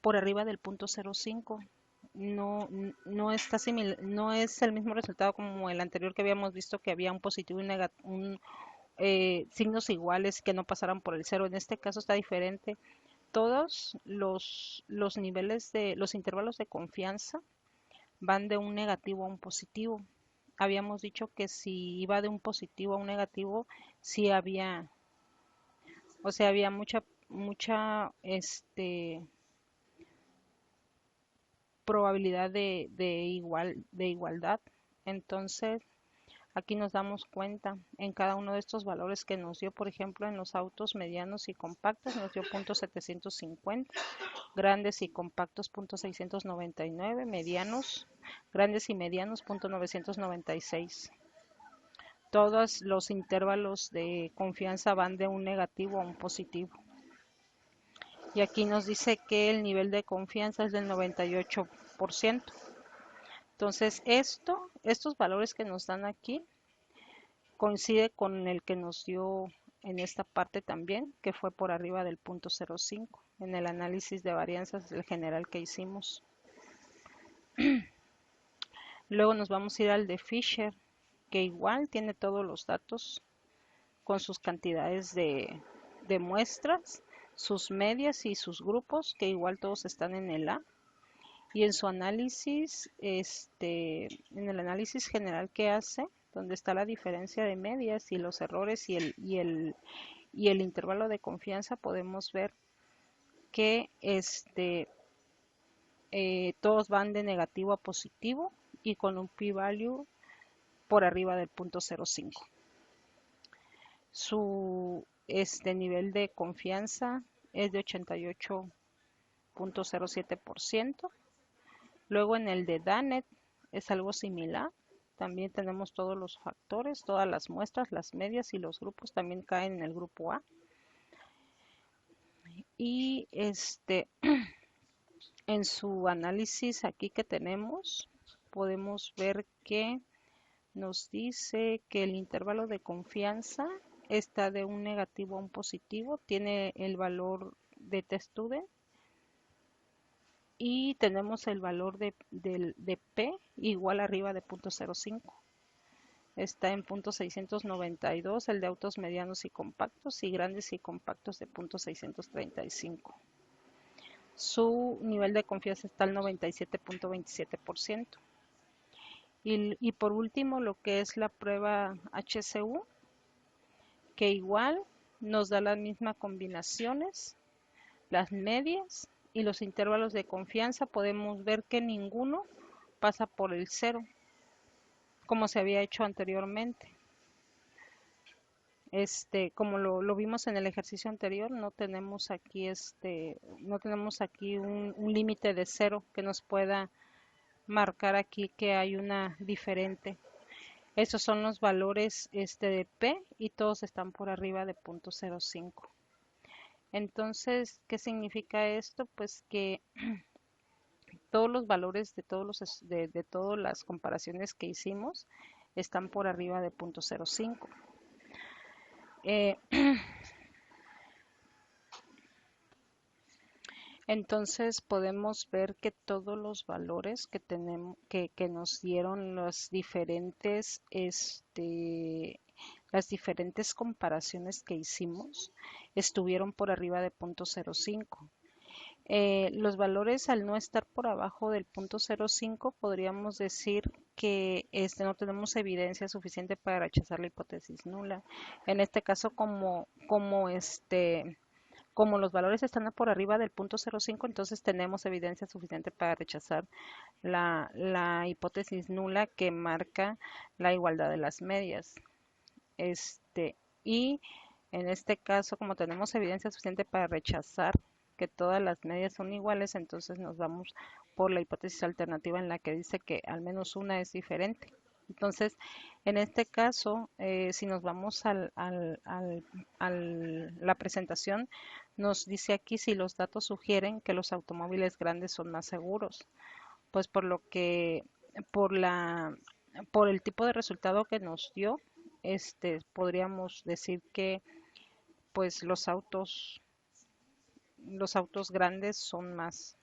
S1: por arriba del 0.05. No, no está no es el mismo resultado como el anterior que habíamos visto, que había un positivo y signos iguales que no pasaran por el cero. En este caso está diferente. Todos los niveles los intervalos de confianza van de un negativo a un positivo. Habíamos dicho que si iba de un positivo a un negativo, sí había, o sea, había mucha probabilidad de igualdad. Entonces, aquí nos damos cuenta en cada uno de estos valores que nos dio, por ejemplo, en los autos medianos y compactos nos dio 0.750, grandes y compactos 0.699, medianos, grandes y medianos 0.996. Todos los intervalos de confianza van de un negativo a un positivo. Y aquí nos dice que el nivel de confianza es del 98%. Entonces, estos valores que nos dan aquí coincide con el que nos dio en esta parte también, que fue por arriba del 0.05 en el análisis de varianzas del general que hicimos. Luego nos vamos a ir al de Fisher, que igual tiene todos los datos con sus cantidades de muestras, sus medias y sus grupos, que igual todos están en el A. y en su análisis, en el análisis general que hace, donde está la diferencia de medias y los errores y el intervalo de confianza, podemos ver que todos van de negativo a positivo y con un p-value por arriba del 0.05. Su nivel de confianza es de 88.07%. Luego en el de DANET es algo similar. También tenemos todos los factores, todas las muestras, las medias y los grupos también caen en el grupo A. Y en su análisis aquí que tenemos, podemos ver que nos dice que el intervalo de confianza está de un negativo a un positivo, tiene el valor de testudent y tenemos el valor de P igual arriba de 0.05. Está en 0.692 el de autos medianos y compactos y grandes y compactos de 0.635. Su nivel de confianza está al 97.27%. Y por último, lo que es la prueba HCU, que igual nos da las mismas combinaciones, las medias y los intervalos de confianza. Podemos ver que ninguno pasa por el 0, como se había hecho anteriormente. Como lo vimos en el ejercicio anterior, no tenemos aquí, un límite de 0 que nos pueda marcar aquí que hay una diferente. Estos son los valores de P y todos están por arriba de 0.05. Entonces, ¿qué significa esto? Pues que todos los valores de de todas las comparaciones que hicimos están por arriba de 0.05. Entonces podemos ver que todos los valores que tenemos, que nos dieron las diferentes comparaciones que hicimos, estuvieron por arriba de 0.05. Los valores, al no estar por abajo del 0.05, podríamos decir que no tenemos evidencia suficiente para rechazar la hipótesis nula. En este caso, como los valores están por arriba del 0.05, entonces tenemos evidencia suficiente para rechazar la hipótesis nula que marca la igualdad de las medias. Y en este caso, como tenemos evidencia suficiente para rechazar que todas las medias son iguales, entonces nos vamos por la hipótesis alternativa en la que dice que al menos una es diferente. Entonces, en este caso, si nos vamos a la presentación, nos dice aquí si los datos sugieren que los automóviles grandes son más seguros. Pues por lo que, por el tipo de resultado que nos dio, podríamos decir que pues los autos grandes son más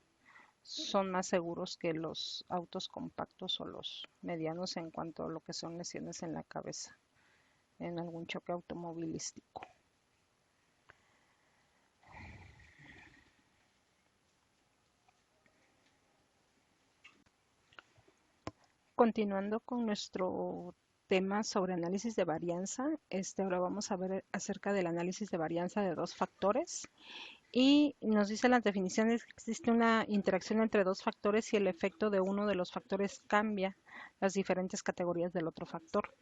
S1: seguros que los autos compactos o los medianos en cuanto a lo que son lesiones en la cabeza en algún choque automovilístico. Continuando con nuestro tema sobre análisis de varianza, ahora vamos a ver acerca del análisis de varianza de dos factores. Y nos dice las definiciones que existe una interacción entre dos factores y el efecto de uno de los factores cambia las diferentes categorías del otro factor.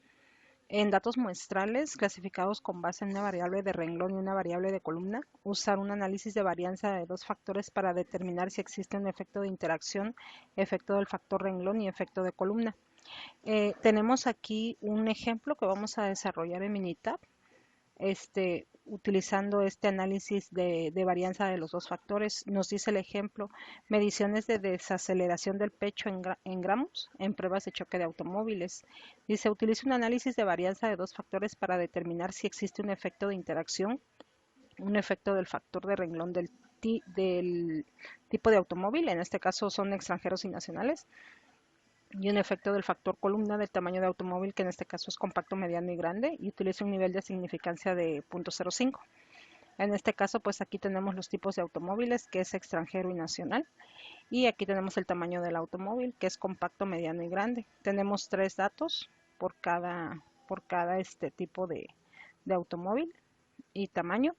S1: En datos muestrales clasificados con base en una variable de renglón y una variable de columna, usar un análisis de varianza de dos factores para determinar si existe un efecto de interacción, efecto del factor renglón y efecto de columna. Tenemos aquí un ejemplo que vamos a desarrollar en Minitab. Utilizando este análisis de varianza de los dos factores. Nos dice el ejemplo, mediciones de desaceleración del pecho en gramos en pruebas de choque de automóviles. Dice, utiliza un análisis de varianza de dos factores para determinar si existe un efecto de interacción, un efecto del factor de renglón del tipo de automóvil, en este caso son extranjeros y nacionales, y un efecto del factor columna del tamaño de automóvil, que en este caso es compacto, mediano y grande, y utiliza un nivel de significancia de 0.05. En este caso, pues aquí tenemos los tipos de automóviles, que es extranjero y nacional. Y aquí tenemos el tamaño del automóvil, que es compacto, mediano y grande. Tenemos tres datos por cada este tipo de automóvil y tamaño.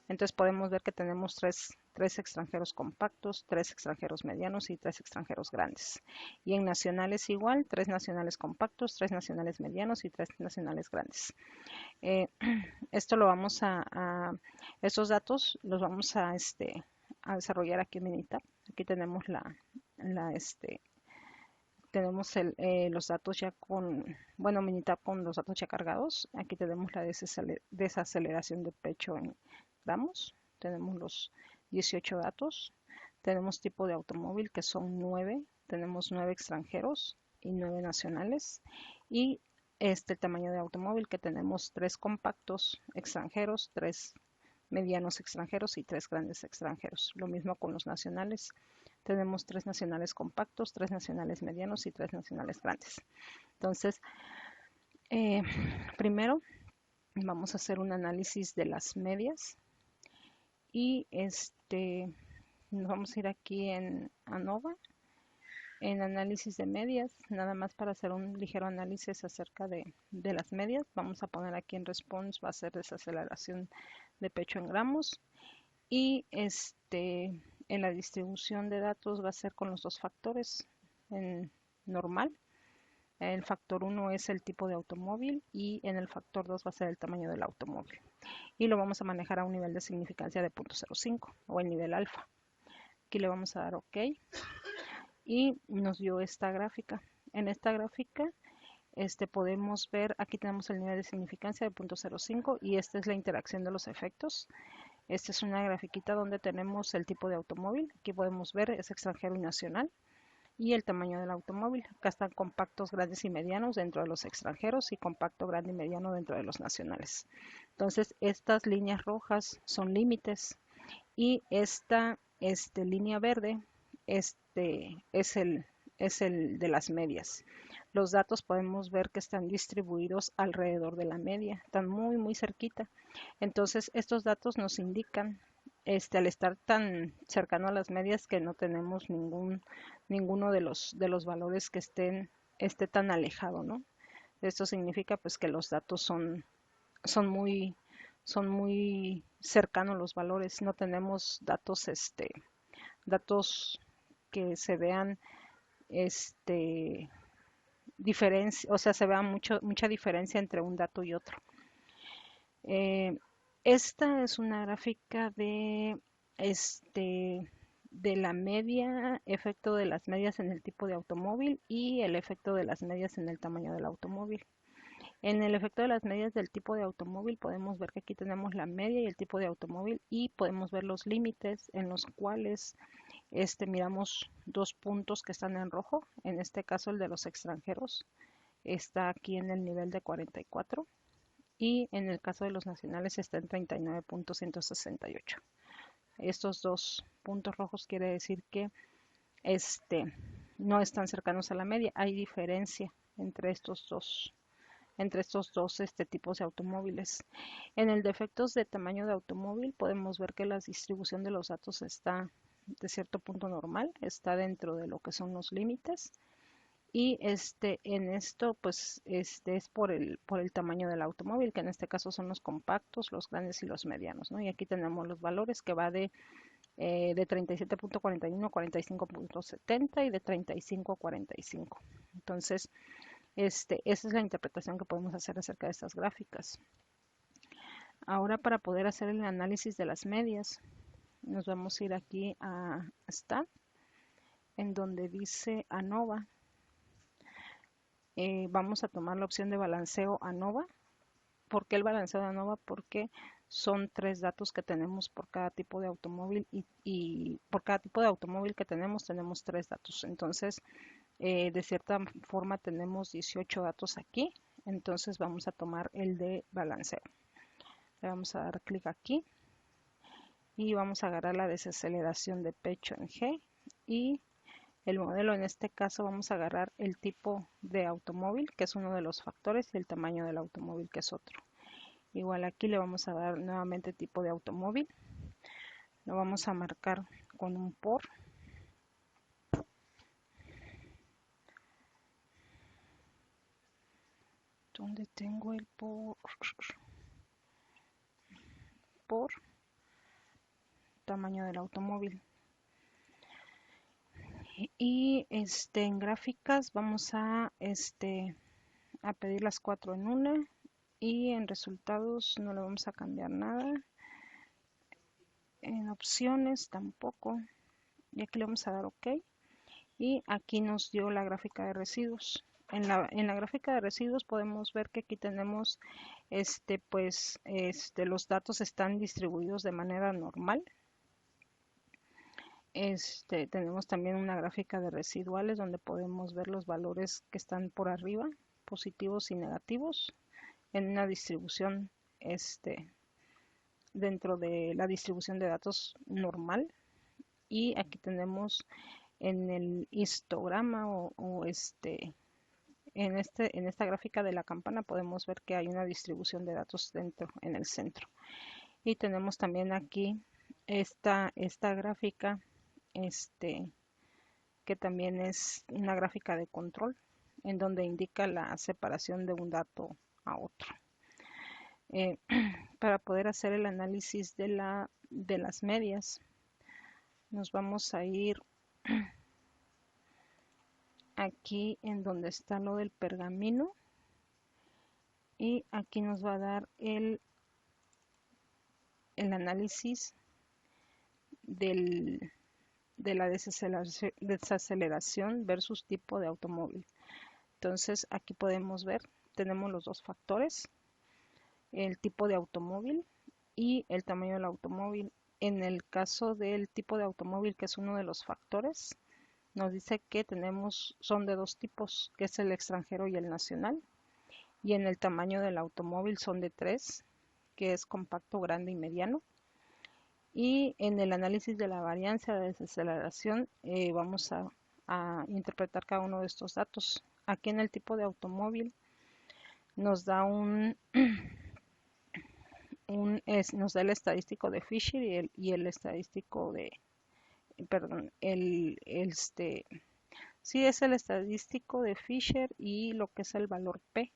S1: Entonces podemos ver que tenemos tres extranjeros compactos, tres extranjeros medianos y tres extranjeros grandes. Y en nacionales igual, tres nacionales compactos, tres nacionales medianos y tres nacionales grandes. Eh, esto lo vamos estos datos los vamos a desarrollar aquí en Minitab. Aquí tenemos tenemos los datos ya bueno, Minitab con los datos ya cargados. Aquí tenemos la desaceleración de pecho en gramos. Tenemos los 18 datos. Tenemos tipo de automóvil que son 9. Tenemos 9 extranjeros y 9 nacionales. Y este tamaño de automóvil que tenemos 3 compactos extranjeros, 3 medianos extranjeros y 3 grandes extranjeros. Lo mismo con los nacionales. Tenemos 3 nacionales compactos, 3 nacionales medianos y 3 nacionales grandes. Entonces, eh, primero vamos a hacer un análisis de las medias y nos vamos a ir aquí en ANOVA, en análisis de medias, nada más para hacer un ligero análisis acerca de las medias. Vamos a poner aquí en response, va a ser desaceleración de pecho en gramos y en la distribución de datos va a ser con los dos factores en normal. El factor 1 es el tipo de automóvil y en el factor 2 va a ser el tamaño del automóvil. Y lo vamos a manejar a un nivel de significancia de 0.05 o el nivel alfa. Aquí le vamos a dar OK y nos dio esta gráfica. En esta gráfica podemos ver, aquí tenemos el nivel de significancia de 0.05 y esta es la interacción de los efectos. Esta es una grafiquita donde tenemos el tipo de automóvil. Aquí podemos ver es extranjero y nacional. Y el tamaño del automóvil. Acá están compactos, grandes y medianos dentro de los extranjeros y compacto, grande y mediano dentro de los nacionales. Entonces, estas líneas rojas son límites y esta línea verde es el de las medias. Los datos podemos ver que están distribuidos alrededor de la media, están muy muy cerquita. Entonces estos datos nos indican al estar tan cercano a las medias que no tenemos ninguno de los valores que esté tan alejado, ¿no? Esto significa pues que los datos son muy son muy cercanos los valores, no tenemos datos que se vean diferencia, o sea, se vea mucha diferencia entre un dato y otro. Esta es una gráfica de la media, efecto de las medias en el tipo de automóvil y el efecto de las medias en el tamaño del automóvil. En el efecto de las medias del tipo de automóvil podemos ver que aquí tenemos la media y el tipo de automóvil y podemos ver los límites en los cuales miramos dos puntos que están en rojo. En este caso el de los extranjeros está aquí en el nivel de 44 y en el caso de los nacionales está en 39.168. Estos dos puntos rojos quiere decir que no están cercanos a la media. Hay diferencia entre estos dos tipos de automóviles. En el de efectos de tamaño de automóvil podemos ver que la distribución de los datos está de cierto punto normal, está dentro de lo que son los límites. Y en esto pues es por el tamaño del automóvil, que en este caso son los compactos, los grandes y los medianos, ¿no? Y aquí tenemos los valores que va de 37.41 a 45.70 y de 35 a 45. Entonces, esa es la interpretación que podemos hacer acerca de estas gráficas. Ahora, para poder hacer el análisis de las medias, nos vamos a ir aquí a Stat, en donde dice ANOVA. Vamos a tomar la opción de balanceo ANOVA. ¿Por qué el balanceo de ANOVA? Porque son tres datos que tenemos por cada tipo de automóvil y por cada tipo de automóvil que tenemos tres datos. Entonces, de cierta forma tenemos 18 datos aquí. Entonces vamos a tomar el de balanceo. Le vamos a dar clic aquí y vamos a agarrar la desaceleración de pecho en G y el modelo. En este caso vamos a agarrar el tipo de automóvil, que es uno de los factores, y el tamaño del automóvil, que es otro. Igual aquí le vamos a dar nuevamente tipo de automóvil. Lo vamos a marcar con un por. donde tengo el por tamaño del automóvil. Y en gráficas vamos a pedir las 4 en una, y en resultados no le vamos a cambiar nada, en opciones tampoco, y aquí le vamos a dar OK. Y aquí nos dio la gráfica de residuos. En la gráfica de residuos podemos ver que aquí tenemos los datos están distribuidos de manera normal. Tenemos también una gráfica de residuales donde podemos ver los valores que están por arriba, positivos y negativos, en una distribución dentro de la distribución de datos normal. Y aquí tenemos en el histograma en esta gráfica de la campana podemos ver que hay una distribución de datos dentro en el centro. Y tenemos también aquí esta gráfica que también es una gráfica de control en donde indica la separación de un dato a otro. Para poder hacer el análisis de las medias, nos vamos a ir aquí en donde está lo del pergamino, y aquí nos va a dar el análisis de la desaceleración versus tipo de automóvil. Entonces aquí podemos ver, tenemos los dos factores, el tipo de automóvil y el tamaño del automóvil. En el caso del tipo de automóvil, que es uno de los factores, nos dice que son de dos tipos, que es el extranjero y el nacional. Y en el tamaño del automóvil son de 3, que es compacto, grande y mediano. Y en el análisis de la varianza de desaceleración vamos a interpretar cada uno de estos datos. Aquí en el tipo de automóvil nos da nos da el estadístico de Fisher y el estadístico de, perdón, sí, es el estadístico de Fisher y lo que es el valor P.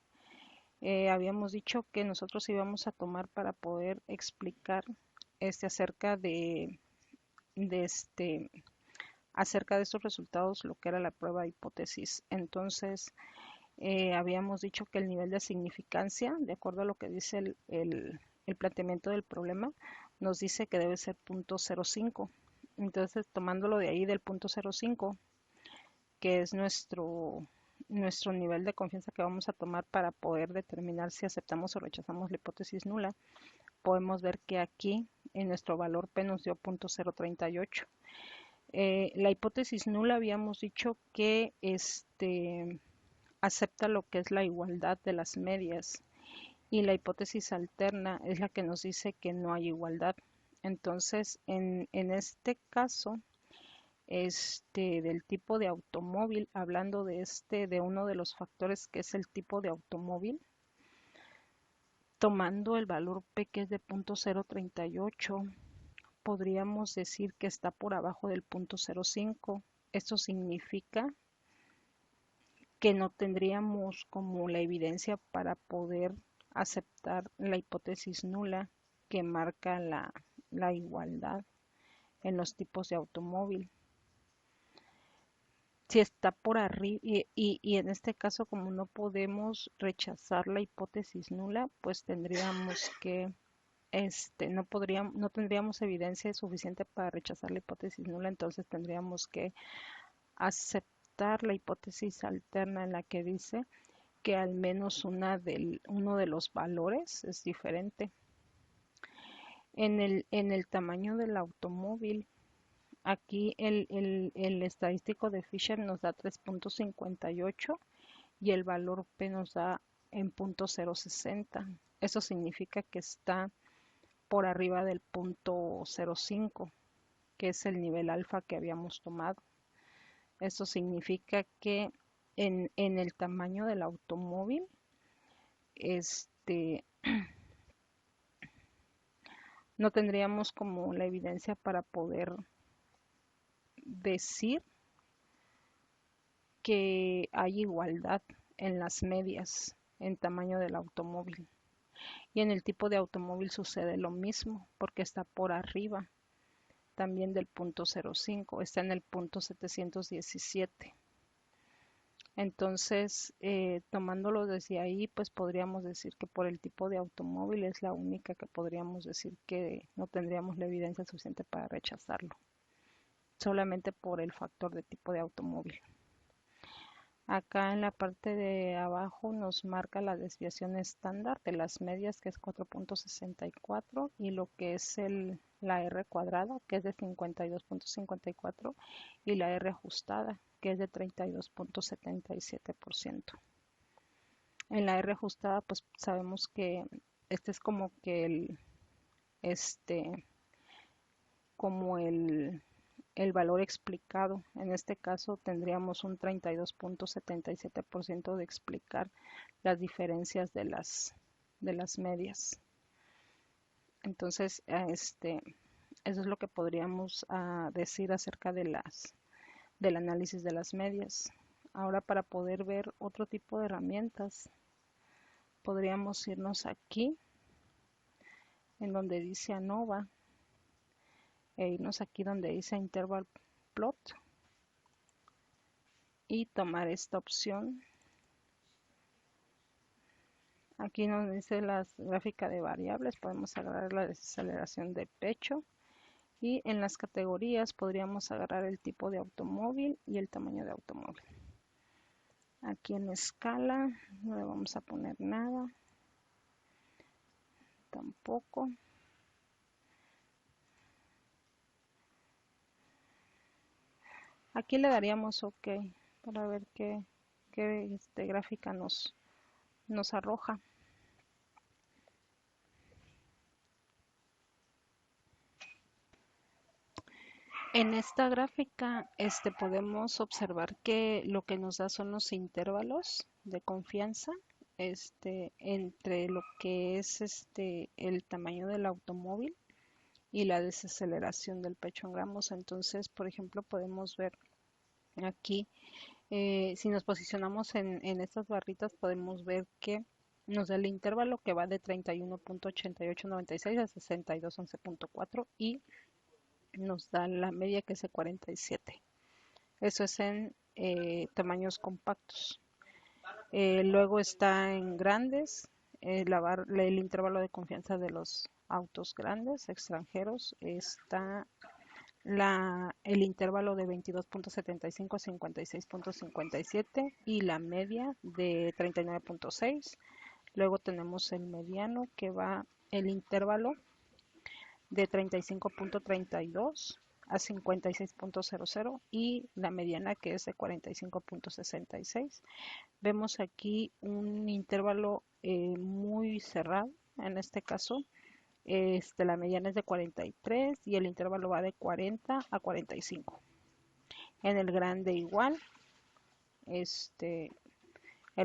S1: Habíamos dicho que nosotros íbamos a tomar para poder explicar acerca acerca de estos resultados lo que era la prueba de hipótesis. Entonces, habíamos dicho que el nivel de significancia, de acuerdo a lo que dice el planteamiento del problema, nos dice que debe ser 0.05. Entonces, tomándolo de ahí del 0.05, que es nuestro nivel de confianza que vamos a tomar para poder determinar si aceptamos o rechazamos la hipótesis nula, podemos ver que aquí en nuestro valor P nos dio 0.038. La hipótesis nula habíamos dicho que acepta lo que es la igualdad de las medias, y la hipótesis alterna es la que nos dice que no hay igualdad. Entonces, en este caso, del tipo de automóvil, hablando de uno de los factores que es el tipo de automóvil, tomando el valor P, que es de 0.038, podríamos decir que está por abajo del 0.05. Esto significa que no tendríamos como la evidencia para poder aceptar la hipótesis nula que marca la igualdad en los tipos de automóvil. Si está por arriba, y en este caso, como no podemos rechazar la hipótesis nula, pues tendríamos que no tendríamos evidencia suficiente para rechazar la hipótesis nula, entonces tendríamos que aceptar la hipótesis alterna, en la que dice que al menos uno de los valores es diferente. En el tamaño del automóvil, aquí el estadístico de Fisher nos da 3.58 y el valor P nos da en 0.060. Eso significa que está por arriba del 0.05, que es el nivel alfa que habíamos tomado. Esto significa que en el tamaño del automóvil, no tendríamos como la evidencia para poder decir que hay igualdad en las medias. en tamaño del automóvil. Y en el tipo de automóvil sucede lo mismo, porque está por arriba también del punto 0,5, está en el punto 717. Entonces, tomándolo desde ahí, pues podríamos decir que por el tipo de automóvil es la única que podríamos decir que no tendríamos la evidencia suficiente para rechazarlo, solamente por el factor de tipo de automóvil. Acá en la parte de abajo nos marca la desviación estándar de las medias, que es 4.64, y lo que es la R cuadrada, que es de 52.54, y la R ajustada, que es de 32.77%. En la R ajustada, pues sabemos que este es como que como el valor explicado. En este caso tendríamos un 32.77% de explicar las diferencias de las medias. Entonces, eso es lo que podríamos decir acerca del análisis de las medias. Ahora, para poder ver otro tipo de herramientas, podríamos irnos aquí, en donde dice ANOVA, e irnos aquí donde dice Interval Plot, y tomar esta opción. Aquí nos dice la gráfica de variables, podemos agarrar la desaceleración de pecho, y en las categorías podríamos agarrar el tipo de automóvil y el tamaño de automóvil. Aquí en escala no le vamos a poner nada, tampoco. Aquí le daríamos OK para ver qué gráfica nos arroja. En esta gráfica podemos observar que lo que nos da son los intervalos de confianza entre lo que es el tamaño del automóvil y la desaceleración del pecho en gramos. Entonces, por ejemplo, podemos ver aquí, si nos posicionamos en estas barritas, podemos ver que nos da el intervalo que va de 31.8896 a 6211.4 y nos da la media, que es de 47. Eso es en tamaños compactos. Luego está en grandes, el intervalo de confianza de los autos grandes extranjeros. Está el intervalo de 22.75 a 56.57 y la media de 39.6. Luego tenemos el mediano, que va el intervalo de 35.32 a 56.00 y la mediana, que es de 45.66. Vemos aquí un intervalo muy cerrado. En este caso, la mediana es de 43 y el intervalo va de 40 a 45. En el grande igual, el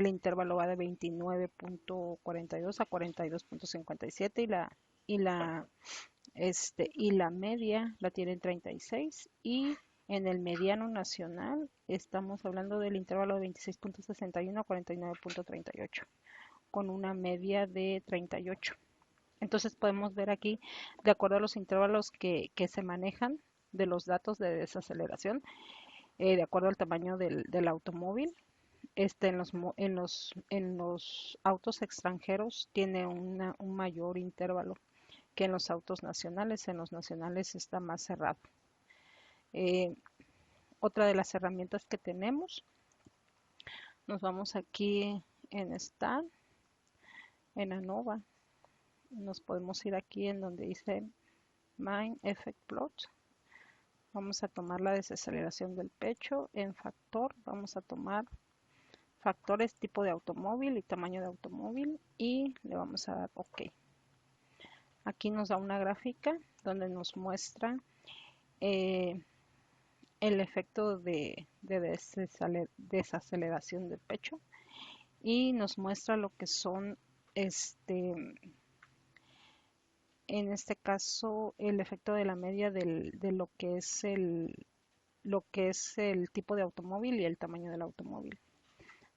S1: intervalo va de 29.42 a 42.57 y la media la tiene en 36. Y en el mediano nacional estamos hablando del intervalo de 26.61 a 49.38 con una media de 38. Entonces podemos ver aquí, de acuerdo a los intervalos que se manejan de los datos de desaceleración, de acuerdo al tamaño del automóvil, en los autos extranjeros tiene un mayor intervalo que en los autos nacionales. En los nacionales está más cerrado. Otra de las herramientas que tenemos, nos vamos aquí en Star, en ANOVA. Nos podemos ir aquí en donde dice Mean Effect Plot. Vamos a tomar la desaceleración del pecho. En factor vamos a tomar factores tipo de automóvil y tamaño de automóvil y le vamos a dar OK. Aquí nos da una gráfica donde nos muestra el efecto de desaceleración del pecho y nos muestra lo que son en este caso el efecto de la media de lo que es el tipo de automóvil y el tamaño del automóvil.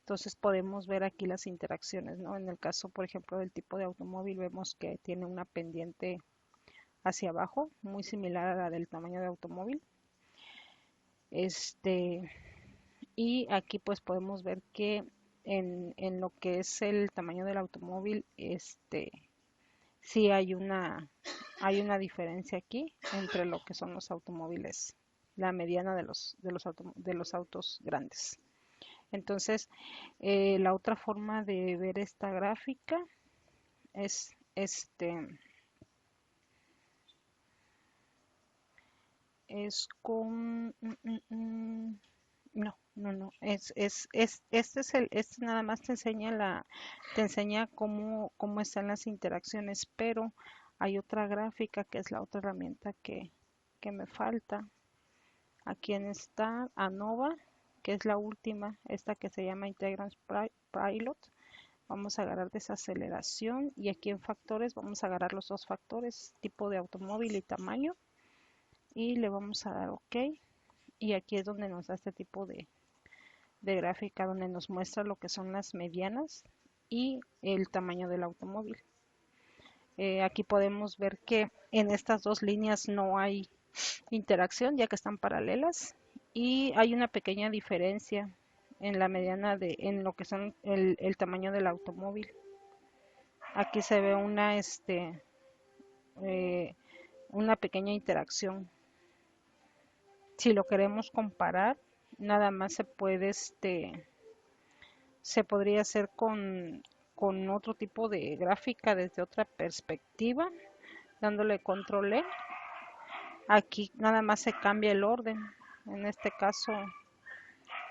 S1: Entonces podemos ver aquí las interacciones, ¿no? En el caso, por ejemplo, del tipo de automóvil, vemos que tiene una pendiente hacia abajo, muy similar a la del tamaño de automóvil. Y aquí pues podemos ver que en lo que es el tamaño del automóvil, sí hay una diferencia aquí entre lo que son los automóviles, la mediana de los autos grandes. Entonces, la otra forma de ver esta gráfica es es con no, este nada más te enseña cómo están las interacciones, pero hay otra gráfica que es la otra herramienta que me falta. Aquí está ANOVA, que es la última, esta que se llama Integrance Pilot. Vamos a agarrar desaceleración y aquí en factores vamos a agarrar los dos factores, tipo de automóvil y tamaño, y le vamos a dar OK. Y aquí es donde nos da este tipo de gráfica, donde nos muestra lo que son las medianas y el tamaño del automóvil. Aquí podemos ver que en estas dos líneas no hay interacción, ya que están paralelas, y hay una pequeña diferencia en la mediana en lo que son el tamaño del automóvil. Aquí se ve una pequeña interacción. Si lo queremos comparar, nada más se podría hacer con otro tipo de gráfica desde otra perspectiva, dándole control E. Aquí nada más se cambia el orden. En este caso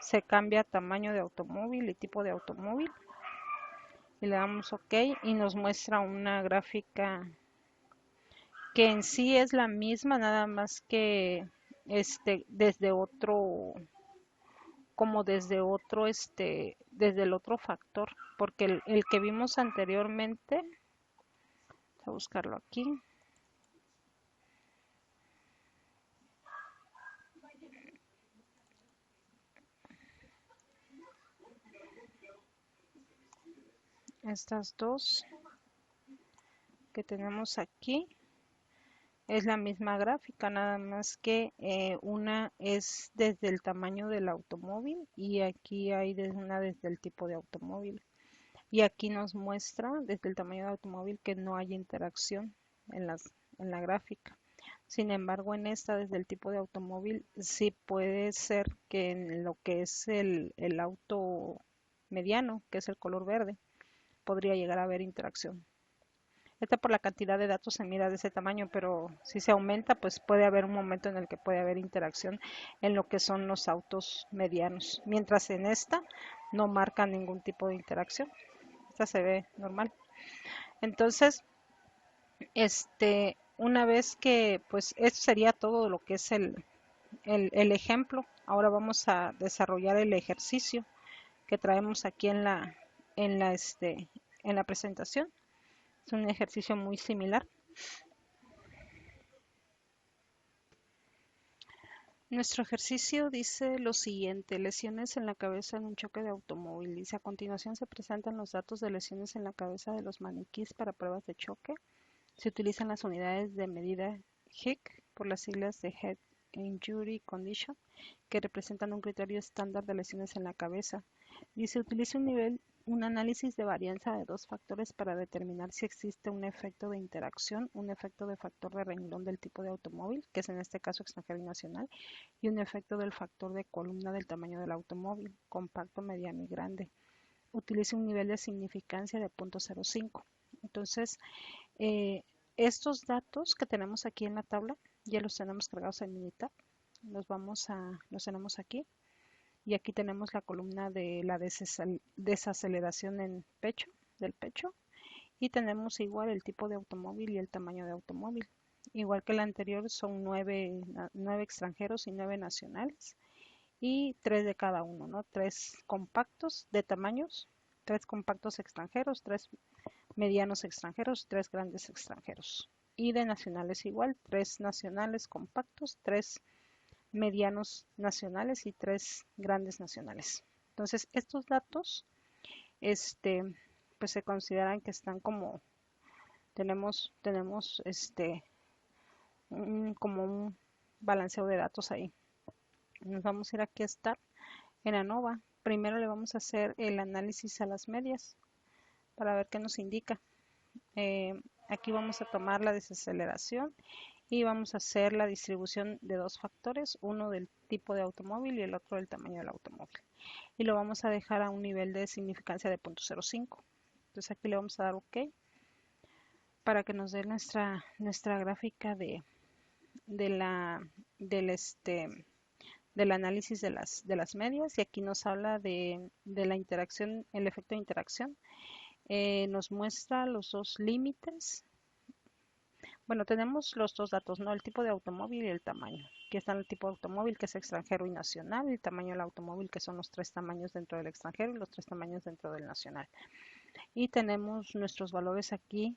S1: se cambia tamaño de automóvil y tipo de automóvil. Y le damos OK y nos muestra una gráfica que en sí es la misma, nada más que desde otro, como desde el otro factor, porque el que vimos anteriormente, vamos a buscarlo aquí. Estas dos que tenemos aquí es la misma gráfica, nada más que una es desde el tamaño del automóvil y aquí hay una desde el tipo de automóvil. Y aquí nos muestra desde el tamaño del automóvil que no hay interacción en la gráfica. Sin embargo, en esta, desde el tipo de automóvil, sí puede ser que en lo que es el auto mediano, que es el color verde, podría llegar a haber interacción. Esta por la cantidad de datos se mira de ese tamaño, pero si se aumenta, pues puede haber un momento en el que puede haber interacción en lo que son los autos medianos. Mientras en esta no marca ningún tipo de interacción. Esta se ve normal. Entonces, una vez que, pues, esto sería todo lo que es el ejemplo. Ahora vamos a desarrollar el ejercicio que traemos aquí en la presentación. Es un ejercicio muy similar. Nuestro ejercicio dice lo siguiente: lesiones en la cabeza en un choque de automóvil. Dice, a continuación se presentan los datos de lesiones en la cabeza de los maniquíes para pruebas de choque. Se utilizan las unidades de medida HIC, por las siglas de Head Injury Condition, que representan un criterio estándar de lesiones en la cabeza. Dice, utiliza un análisis de varianza de dos factores para determinar si existe un efecto de interacción, un efecto de factor de renglón del tipo de automóvil, que es en este caso extranjero y nacional, y un efecto del factor de columna del tamaño del automóvil, compacto, mediano y grande. Utiliza un nivel de significancia de 0.05. Entonces, estos datos que tenemos aquí en la tabla ya los tenemos cargados en Minitab. Los tenemos aquí. Y aquí tenemos la columna de la desaceleración del pecho. Y tenemos igual el tipo de automóvil y el tamaño de automóvil. Igual que el anterior, son 9 extranjeros y 9 nacionales. Y 3 de cada uno, ¿no? 3 compactos de tamaños, 3 compactos extranjeros, 3 medianos extranjeros, 3 grandes extranjeros. Y de nacionales igual, 3 nacionales compactos, 3 medianos nacionales y 3 grandes nacionales. Entonces, estos datos, este, pues se consideran que están como, tenemos como un balanceo de datos ahí. Nos vamos a ir aquí a Start en ANOVA. Primero le vamos a hacer el análisis a las medias para ver qué nos indica. Aquí vamos a tomar la desaceleración y vamos a hacer la distribución de dos factores, uno del tipo de automóvil y el otro del tamaño del automóvil. Y lo vamos a dejar a un nivel de significancia de 0.05. Entonces aquí le vamos a dar OK para que nos dé nuestra gráfica de la, del, del análisis de las medias. Y aquí nos habla de la interacción, el efecto de interacción. Nos muestra los dos límites. Bueno, tenemos los dos datos, ¿no? El tipo de automóvil y el tamaño. Aquí está el tipo de automóvil, que es extranjero y nacional, el tamaño del automóvil, que son los tres tamaños dentro del extranjero y los tres tamaños dentro del nacional. Y tenemos nuestros valores aquí,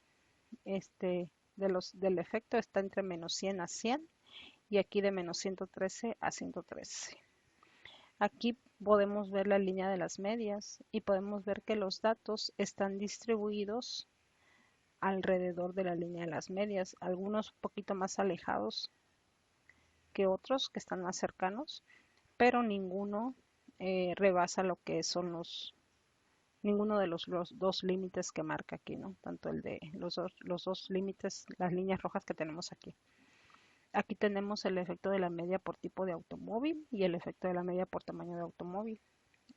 S1: del efecto está entre menos 100 a 100 y aquí de menos 113 a 113. Aquí podemos ver la línea de las medias y podemos ver que los datos están distribuidos alrededor de la línea de las medias, algunos un poquito más alejados que otros que están más cercanos, pero ninguno rebasa lo que son ninguno de los dos límites que marca aquí, ¿no? Tanto el de los dos límites, las líneas rojas que tenemos aquí. Aquí tenemos el efecto de la media por tipo de automóvil y el efecto de la media por tamaño de automóvil.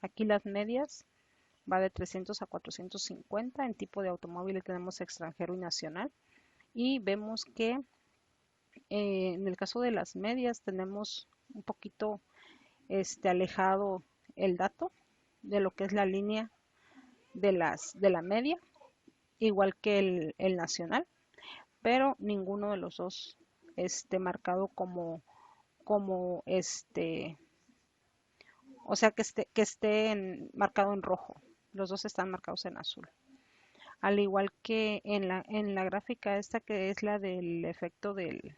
S1: Aquí las medias va de 300 a 450. En tipo de automóvil tenemos extranjero y nacional. Y vemos que en el caso de las medias tenemos un poquito alejado el dato de lo que es la línea de la media, igual que el nacional, pero ninguno de los dos marcado como o sea que esté marcado en rojo. Los dos están marcados en azul. Al igual que en la gráfica esta que es la del efecto de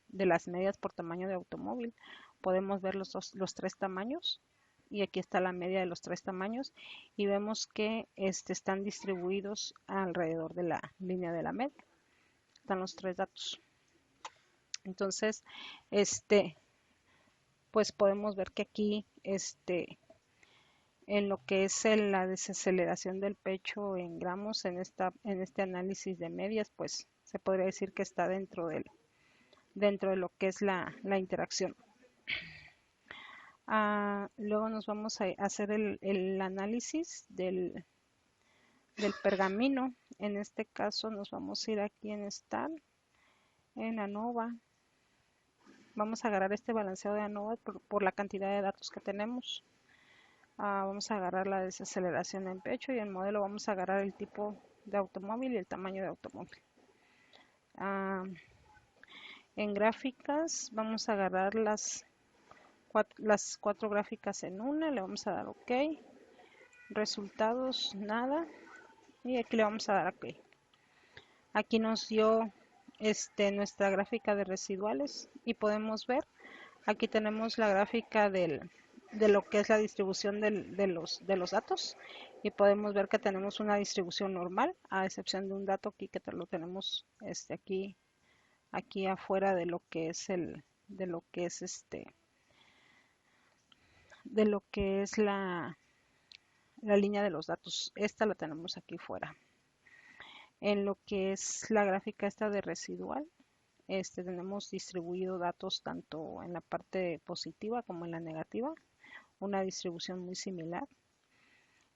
S1: las medias por tamaño de automóvil, podemos ver los tres tamaños y aquí está la media de los tres tamaños y vemos que están distribuidos alrededor de la línea de la media. Están los tres datos. Entonces, pues podemos ver que aquí, en lo que es la desaceleración del pecho en gramos, en este análisis de medias, pues se podría decir que está dentro de lo que es la interacción. Luego nos vamos a hacer el análisis del pergamino. En este caso nos vamos a ir aquí en Start, en ANOVA. Vamos a agarrar este balanceo de ANOVA por la cantidad de datos que tenemos. Vamos a agarrar la desaceleración en pecho y el modelo vamos a agarrar el tipo de automóvil y el tamaño de automóvil. En gráficas vamos a agarrar las cuatro gráficas en una, le vamos a dar OK. Resultados, nada. Y aquí le vamos a dar OK. Aquí nos dio nuestra gráfica de residuales y podemos ver, aquí tenemos la gráfica de lo que es la distribución de los datos y podemos ver que tenemos una distribución normal, a excepción de un dato aquí que lo tenemos aquí afuera de lo que es la línea de los datos. Esta la tenemos aquí fuera. En lo que es la gráfica esta de residual, tenemos distribuido datos tanto en la parte positiva como en la negativa, una distribución muy similar.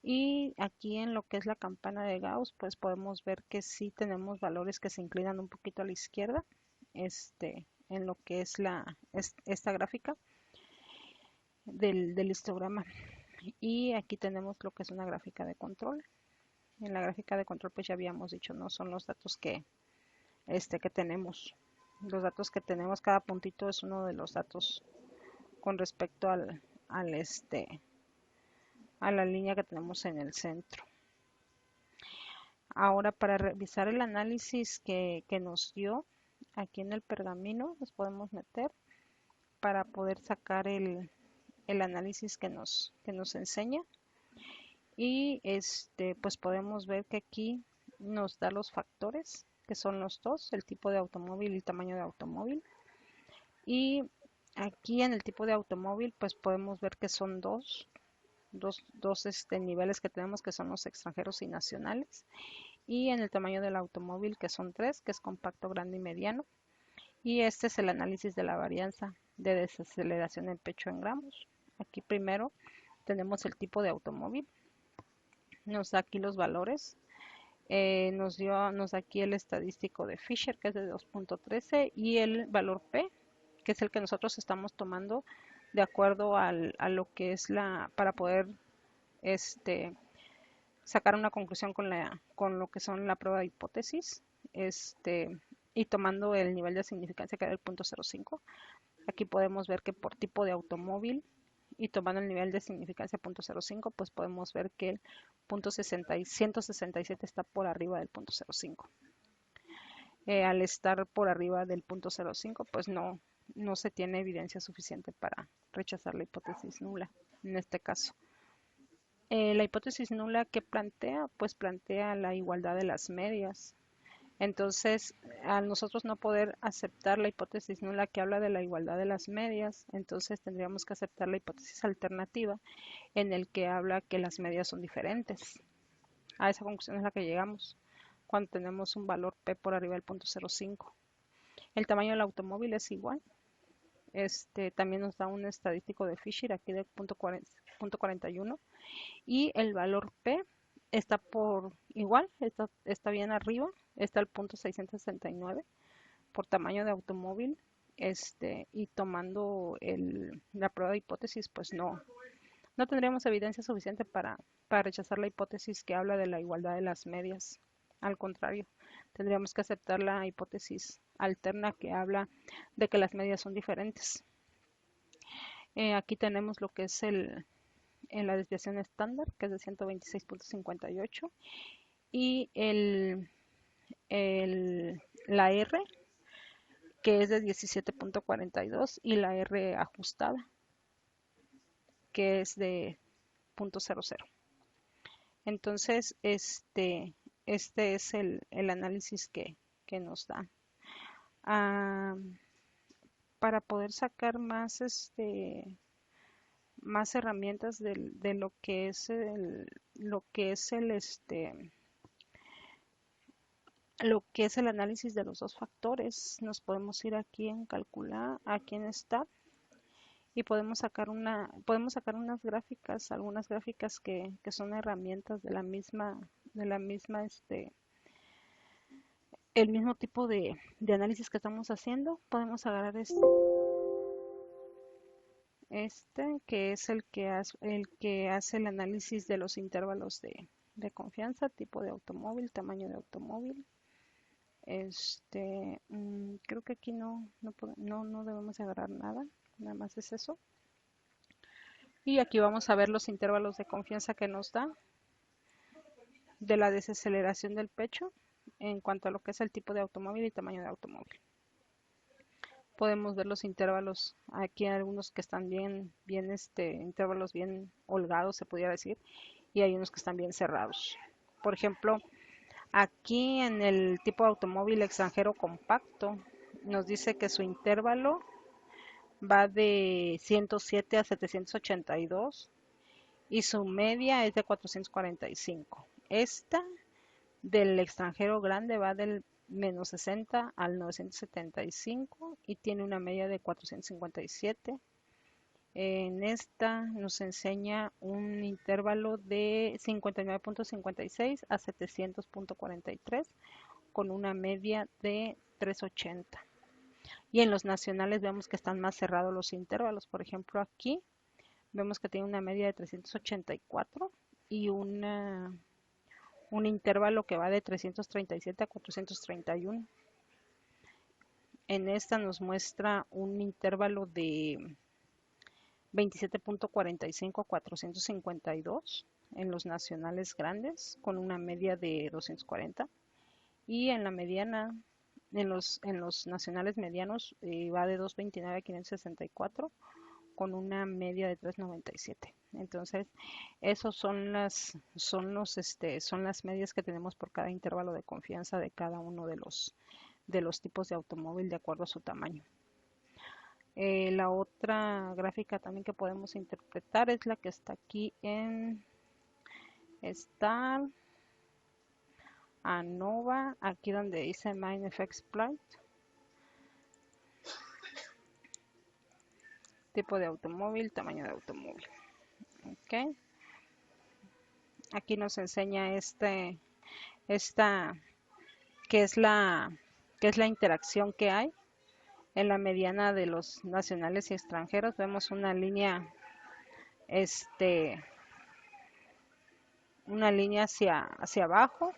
S1: Y aquí en lo que es la campana de Gauss, pues podemos ver que sí tenemos valores que se inclinan un poquito a la izquierda, en lo que es esta gráfica del histograma. Y aquí tenemos lo que es una gráfica de control. En la gráfica de control pues ya habíamos dicho, no son los datos que tenemos. Los datos que tenemos, cada puntito es uno de los datos con respecto a la línea que tenemos en el centro. Ahora, para revisar el análisis que nos dio aquí en el pergamino, nos podemos meter para poder sacar el análisis que nos enseña. Y pues podemos ver que aquí nos da los factores, que son los dos, el tipo de automóvil y el tamaño de automóvil. Y aquí en el tipo de automóvil, pues podemos ver que son dos niveles que tenemos, que son los extranjeros y nacionales. Y en el tamaño del automóvil, que son tres, que es compacto, grande y mediano. Y este es el análisis de la varianza de desaceleración en pecho en gramos. Aquí primero tenemos el tipo de automóvil, nos da aquí los valores, nos da aquí el estadístico de Fisher, que es de 2.13, y el valor P, que es el que nosotros estamos tomando de acuerdo a lo que es para poder este, sacar una conclusión con lo que son la prueba de hipótesis, y tomando el nivel de significancia que era el 0.05. Aquí podemos ver que por tipo de automóvil y tomando el nivel de significancia 0.05, pues podemos ver que el 167 está por arriba del 0.05. Al estar por arriba del 0.05, pues no se tiene evidencia suficiente para rechazar la hipótesis nula en este caso. La hipótesis nula que plantea, pues plantea la igualdad de las medias. Entonces, al nosotros no poder aceptar la hipótesis nula que habla de la igualdad de las medias, entonces tendríamos que aceptar la hipótesis alternativa en el que habla que las medias son diferentes. A esa conclusión es la que llegamos cuando tenemos un valor P por arriba del 0.05. El tamaño del automóvil es igual. También nos da un estadístico de Fisher aquí de 0.41 y el valor P está por igual, está bien arriba, está el 0.669 por tamaño de automóvil, y tomando la prueba de hipótesis, pues no tendríamos evidencia suficiente para rechazar la hipótesis que habla de la igualdad de las medias. Al contrario, tendríamos que aceptar la hipótesis alterna que habla de que las medias son diferentes. Aquí tenemos lo que es en la desviación estándar, que es de 126.58, y la R, que es de 17.42, y la R ajustada, que es de 0.00. Entonces, este es el análisis que nos da. Para poder sacar más herramientas de lo que es el análisis de los dos factores, nos podemos ir aquí en calcular, aquí en Stat, y podemos sacar unas gráficas, algunas gráficas que son herramientas de la misma, el mismo tipo de análisis que estamos haciendo. Podemos agarrar que es el que hace el análisis de los intervalos de confianza, tipo de automóvil, tamaño de automóvil. Creo que aquí no debemos agarrar nada más es eso. Y aquí vamos a ver los intervalos de confianza que nos da de la desaceleración del pecho en cuanto a lo que es el tipo de automóvil y tamaño de automóvil. Podemos ver los intervalos, aquí hay algunos que están bien intervalos bien holgados, se podría decir, y hay unos que están bien cerrados. Por ejemplo, aquí en el tipo de automóvil extranjero compacto, nos dice que su intervalo va de 107 a 782 y su media es de 445. Esta del extranjero grande va del menos 60 al 975 y tiene una media de 457. En esta nos enseña un intervalo de 59.56 a 700.43 con una media de 380. Y en los nacionales vemos que están más cerrados los intervalos. Por ejemplo, aquí vemos que tiene una media de 384 y un intervalo que va de 337 a 431. En esta nos muestra un intervalo de 27.45 a 452 en los nacionales grandes con una media de 240 y en la mediana, en los nacionales medianos va de 229 a 564 con una media de 397. Entonces, esos son las medias que tenemos por cada intervalo de confianza de cada uno de los tipos de automóvil de acuerdo a su tamaño. La otra gráfica también que podemos interpretar es la que está aquí en Star, ANOVA, aquí donde dice MindFX Plot, tipo de automóvil, tamaño de automóvil. Okay. Aquí nos enseña esta que es la interacción que hay en la mediana de los nacionales y extranjeros. Vemos una línea hacia abajo,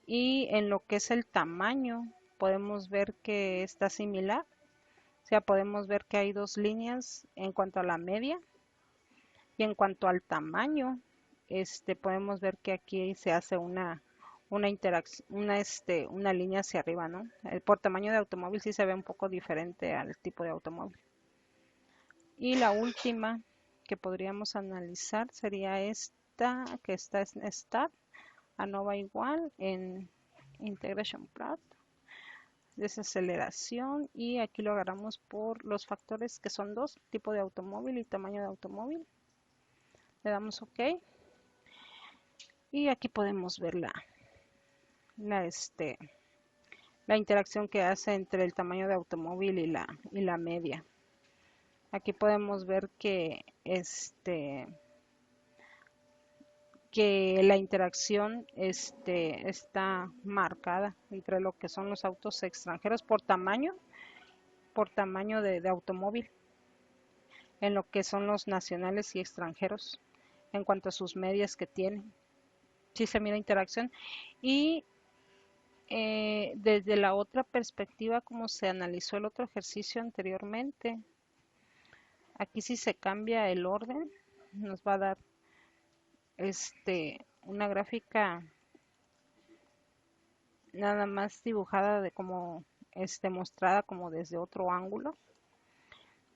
S1: y en lo que es el tamaño podemos ver que está similar. O sea, podemos ver que hay dos líneas en cuanto a la media, y en cuanto al tamaño, podemos ver que aquí se hace una interacción, una línea hacia arriba, ¿no? Por tamaño de automóvil sí se ve un poco diferente al tipo de automóvil. Y la última que podríamos analizar sería esta, que está en Start, ANOVA igual, en Integration Plot, desaceleración, y aquí lo agarramos por los factores que son dos, tipo de automóvil y tamaño de automóvil. Le damos OK. Y aquí podemos ver la interacción que hace entre el tamaño de automóvil y la media. Aquí podemos ver que la interacción está marcada entre lo que son los autos extranjeros por tamaño de automóvil, en lo que son los nacionales y extranjeros, en cuanto a sus medias que tienen. Sí se mira interacción. Y desde la otra perspectiva, como se analizó el otro ejercicio anteriormente, aquí si se cambia el orden, nos va a dar una gráfica nada más dibujada de como mostrada como desde otro ángulo,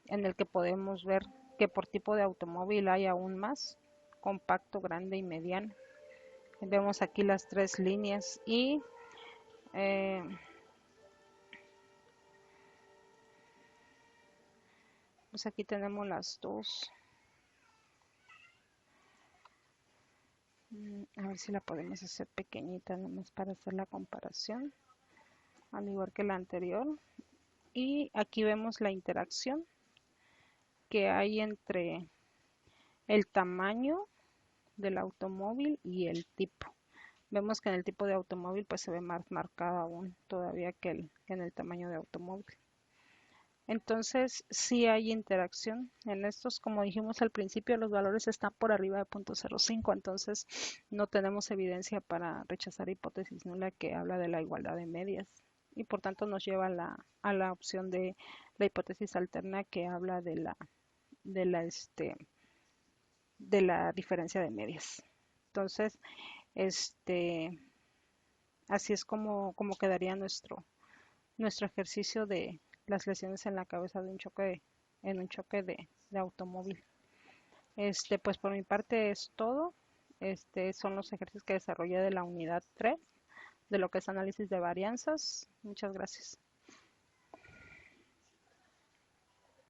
S1: en el que podemos ver que por tipo de automóvil hay aún más: compacto, grande y mediano. Vemos aquí las tres líneas, y pues aquí tenemos las dos. A ver si la podemos hacer pequeñita nomás para hacer la comparación, al igual que la anterior. Y aquí vemos la interacción que hay entre el tamaño del automóvil y el tipo. Vemos que en el tipo de automóvil pues se ve más marcada aún todavía que en el tamaño de automóvil. Entonces sí hay interacción en estos. Como dijimos al principio, los valores están por arriba de 0.05, entonces no tenemos evidencia para rechazar hipótesis nula que habla de la igualdad de medias, y por tanto nos lleva a la opción de la hipótesis alterna, que habla de la, de la diferencia de medias. Entonces, así es como quedaría nuestro ejercicio de las lesiones en la cabeza de en un choque de automóvil. Pues por mi parte es todo. Son los ejercicios que desarrollé de la unidad 3, de lo que es análisis de varianzas. Muchas gracias.